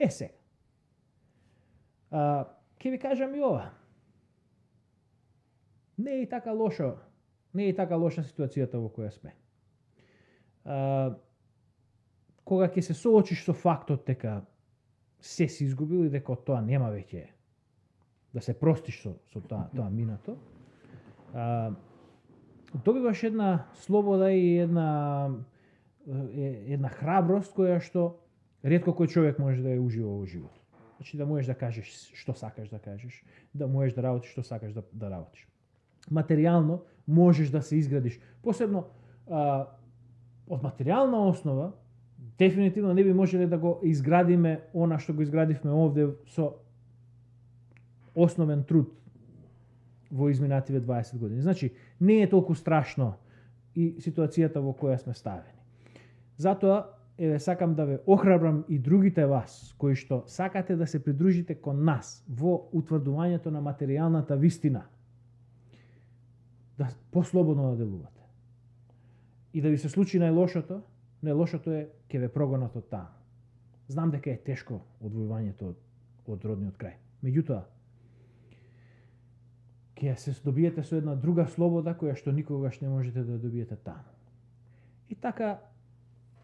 Сега. Ке ви кажам и ова. Не е и така лошо. Не е и така лоша ситуацијата во која сме. Кога ќе се соочиш со фактот дека се си изгубил и дека од тоа нема веќе да се простиш со тоа минато, добиваш една слобода и една храброст која што ретко кој човек може да ја ужива во животот. Значи да можеш да кажеш што сакаш да кажеш, да можеш да работиш што сакаш да работиш. Материјално можеш да се изградиш. Посебно од материјална основа дефинитивно не би можеле да го изградиме она што го изградивме овде со основен труд во изминативе 20 години. Значи, не е толку страшно и ситуацијата во која сме ставени. Затоа, сакам да ве охрабрам и другите вас, кои што сакате да се придружите кон нас во утврдувањето на материјалната вистина, да послободно да делувате. И да ви се случи најлошото е ќе ве прогонат од таму. Знам дека е тешко одвојувањето од родниот крај. Меѓутоа, ќе се добиете со една друга слобода која што никогаш не можете да добиете таму. И така,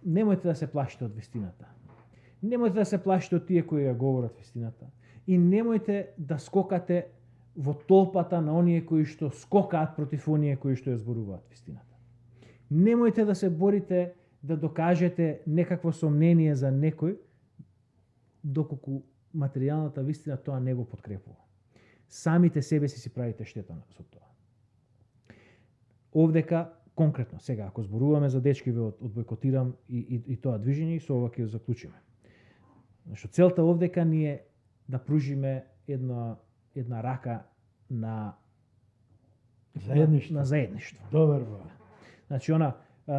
немојте да се плашите од вистината. Немојте да се плашите од тие кои ја говорат вистината. И немојте да скокате во толпата на оние кои што скокаат против оние кои што ја зборуваат вистината. Немојте да се борите да докажете некакво сомнение за некој, доколку материјалната вистина тоа не го подкрепува. Самите себе си правите штета со тоа. Овдека, конкретно, сега, ако зборуваме за дечки, ве одбојкотирам и тоа движење и со ова ќе заклучиме. Што целта овдека ни е да пружиме една рака на заедништво. Добар. Значи,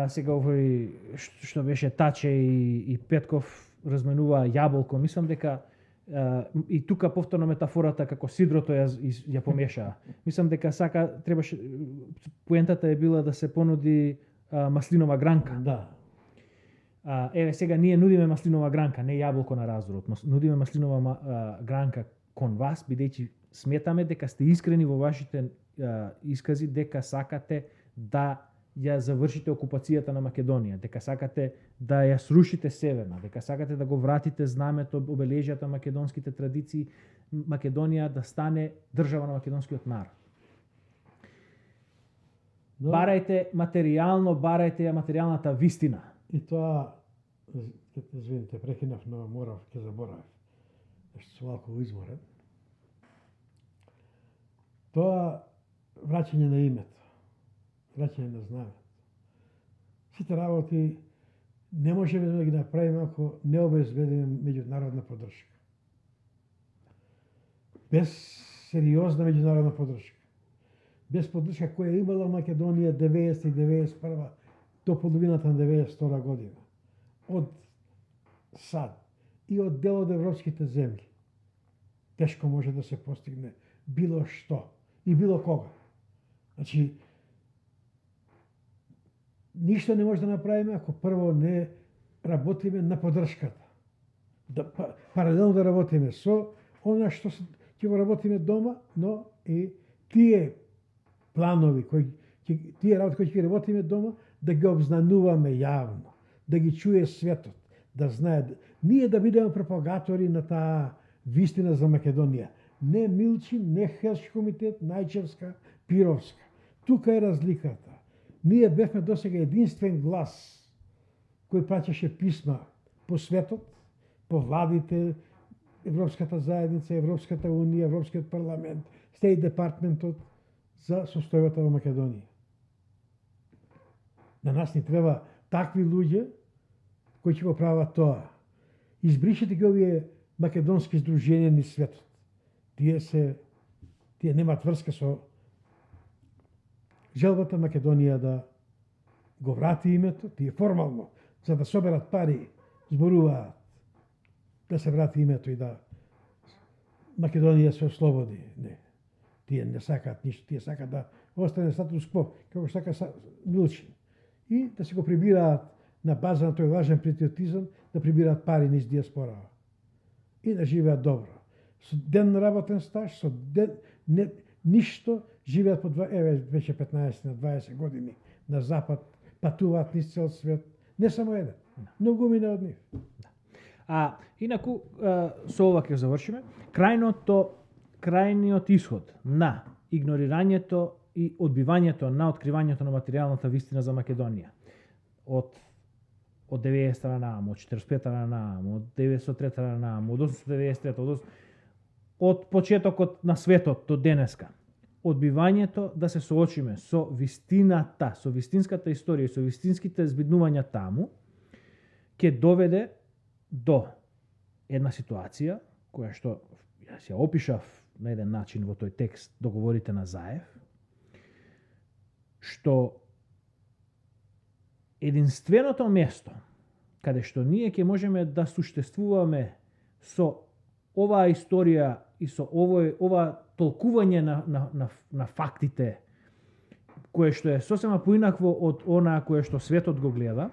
сега овој што беше Таче и Петков разменува јаболко, мислам дека и тука повторно метафората како сидрото ја помешаа. Мислам дека требаше, поентата е била да се понуди маслинова гранка. Да. Сега ние нудиме маслинова гранка, не јаболко на раздорот. Нудиме маслинова гранка кон вас, бидејќи сметаме дека сте искрени во вашите искази, дека сакате да ја завршите окупацијата на Македонија, дека сакате да ја срушите Северна, дека сакате да го вратите знамето, обележјата, македонските традиции, Македонија да стане држава на македонскиот народ. Но, Барајте материјално, барајте ја материјалната вистина. И тоа, извините, прекинав, но морав, ќе заборавив. Нешто сум малку изморен. Тоа враќање на името, враќање на знамето. Сите работи не можеме да ги направиме ако не обезбедиме меѓународна поддршка. Без сериозна меѓународна поддршка, без поддршка која имала Македонија 90 и 91 до половината на 92 година, од САД и од дел од европските земји, тешко може да се постигне било што и било кога. Значи, ништо не може да направиме ако прво не работиме на поддршката. Да, паралелно да работиме со она што ќе го работиме дома, но и тие планови, тие работи кои ќе работиме дома, да ги обзнануваме јавно, да ги чуе светот, да знае, ние да бидеме пропагатори на таа вистина за Македонија. Не Милчин, не Хелшки комитет, Најчевска, Пировска. Тука е разликата. Ние бевме досега единствен глас кој праќаше писма по светот, по владите, Европската заедница, Европската унија, Европскиот парламент, Стейт департментот за состојбата во Македонија. На нас ни треба такви луѓе кои ќе го прават тоа. Избришете ги овие македонски здруженија низ светот. Тие немаат врска со желбата Македонија да го врати името, тие формално, за да соберат пари, зборуваат да се врати името и да Македонија се ослободи. Не. Тие не сакаат ништо, тие сакаат да остане статус кво, како сака Милчин. И да се го прибираат на база на тој важен патриотизам, да прибираат пари низ диаспорава. И да живеат добро. Со ден работен стаж, со ден, ништо, живеат по веќе 15 на 20 години на запад, патуваат низ цел свет, не само еден, многу мине од нив. Инаку, со ова ќе завршиме. Крајниот исход на игнорирањето и одбивањето на откривањето на материјалната вистина за Македонија од 90-та на наам, од 45-та на наам, од 903-та на наам, од 893-та, од почетокот на светот до денеска. Одбивањето да се соочиме со вистината, со вистинската историја, со вистинските збиднувања таму, ќе доведе до една ситуација, која што јас ја опишав на еден начин во тој текст Договорите на Заев, што единственото место каде што ние ќе можеме да суштествуваме со оваа историја и со ова толкување на фактите, кое што е сосема поинакво од она кое што светот го гледа,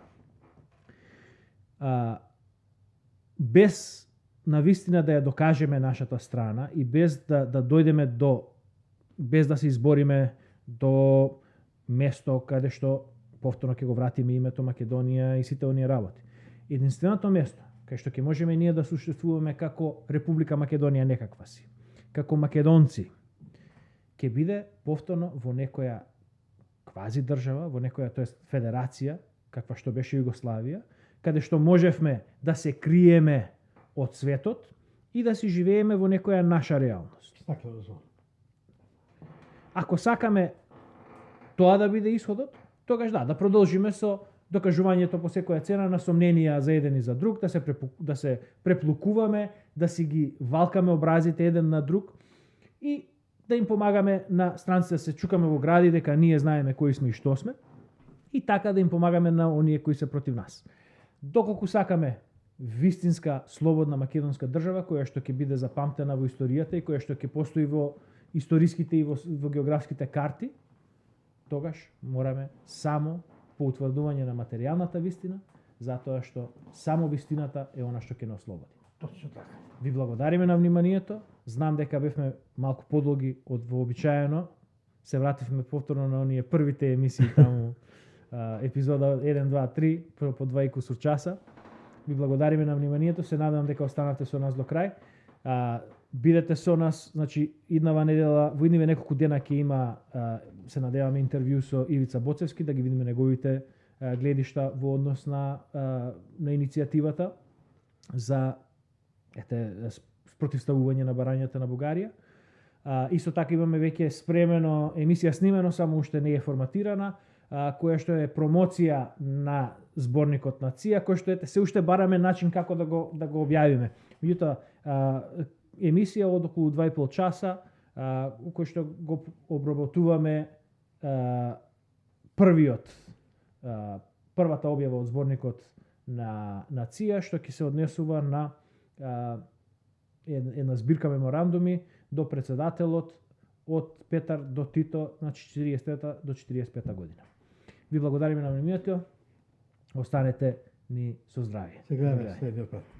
без на вистина да ја докажеме нашата страна и без да дојдеме без да се избориме до место каде што повторно ќе го вратиме името Македонија и сите оние работи. Единственото место кај што ќе можеме ние да суштествуваме како Република Македонија некаква си, како македонци, ќе биде повторно во некоја квази држава, во некоја, тоест федерација, каква што беше Југославија, каде што можевме да се криеме од светот и да си живееме во некоја наша реалност. Ако сакаме тоа да биде исходот, тогаш да продолжиме со докажувањето по секоја цена на сомненија за еден и за друг, да се преплукуваме, да си ги валкаме образите еден на друг и да им помагаме на странците да се чукаме во гради дека ние знаеме кои сме и што сме и така да им помагаме на оние кои се против нас. Доколку сакаме вистинска слободна македонска држава која што ќе биде запамтена во историјата и која што ќе постои во историските и во географските карти, тогаш мораме само по утврдување на материјалната вистина, затоа што само вистината е она што ќе не ослободи. Точно така. Ви благодариме на вниманието. Знам дека бевме малку подолги од вообичаено. Се вративме повторно на оние првите емисии таму епизода 1, 2, 3, по 2 и кусур часа. Ви благодариме на вниманието, се надевам дека останате со нас до крај. Бидете со нас, значи иднава недела, во идниве неколку дена ќе има, се надеваме, интервју со Ивица Боцевски, да ги видиме неговите гледишта во однос на иницијативата за спротивставување на барањата на Бугарија. Исто така имаме веќе спремено емисија снимено, само уште не е форматирана, која што е промоција на зборникот на ЦИА, кој што се уште бараме начин како да го објавиме. Меѓутоа, емисија од околу 2,5 часа, кој што го обработуваме првата објава од зборникот на ЦИА, што ќе се однесува на една збирка меморандуми до председателот од Петар до Тито на 40 до 45 година. Ви благодариме на вниманието. Останете ни со здравје. Се гледаме следниот пат.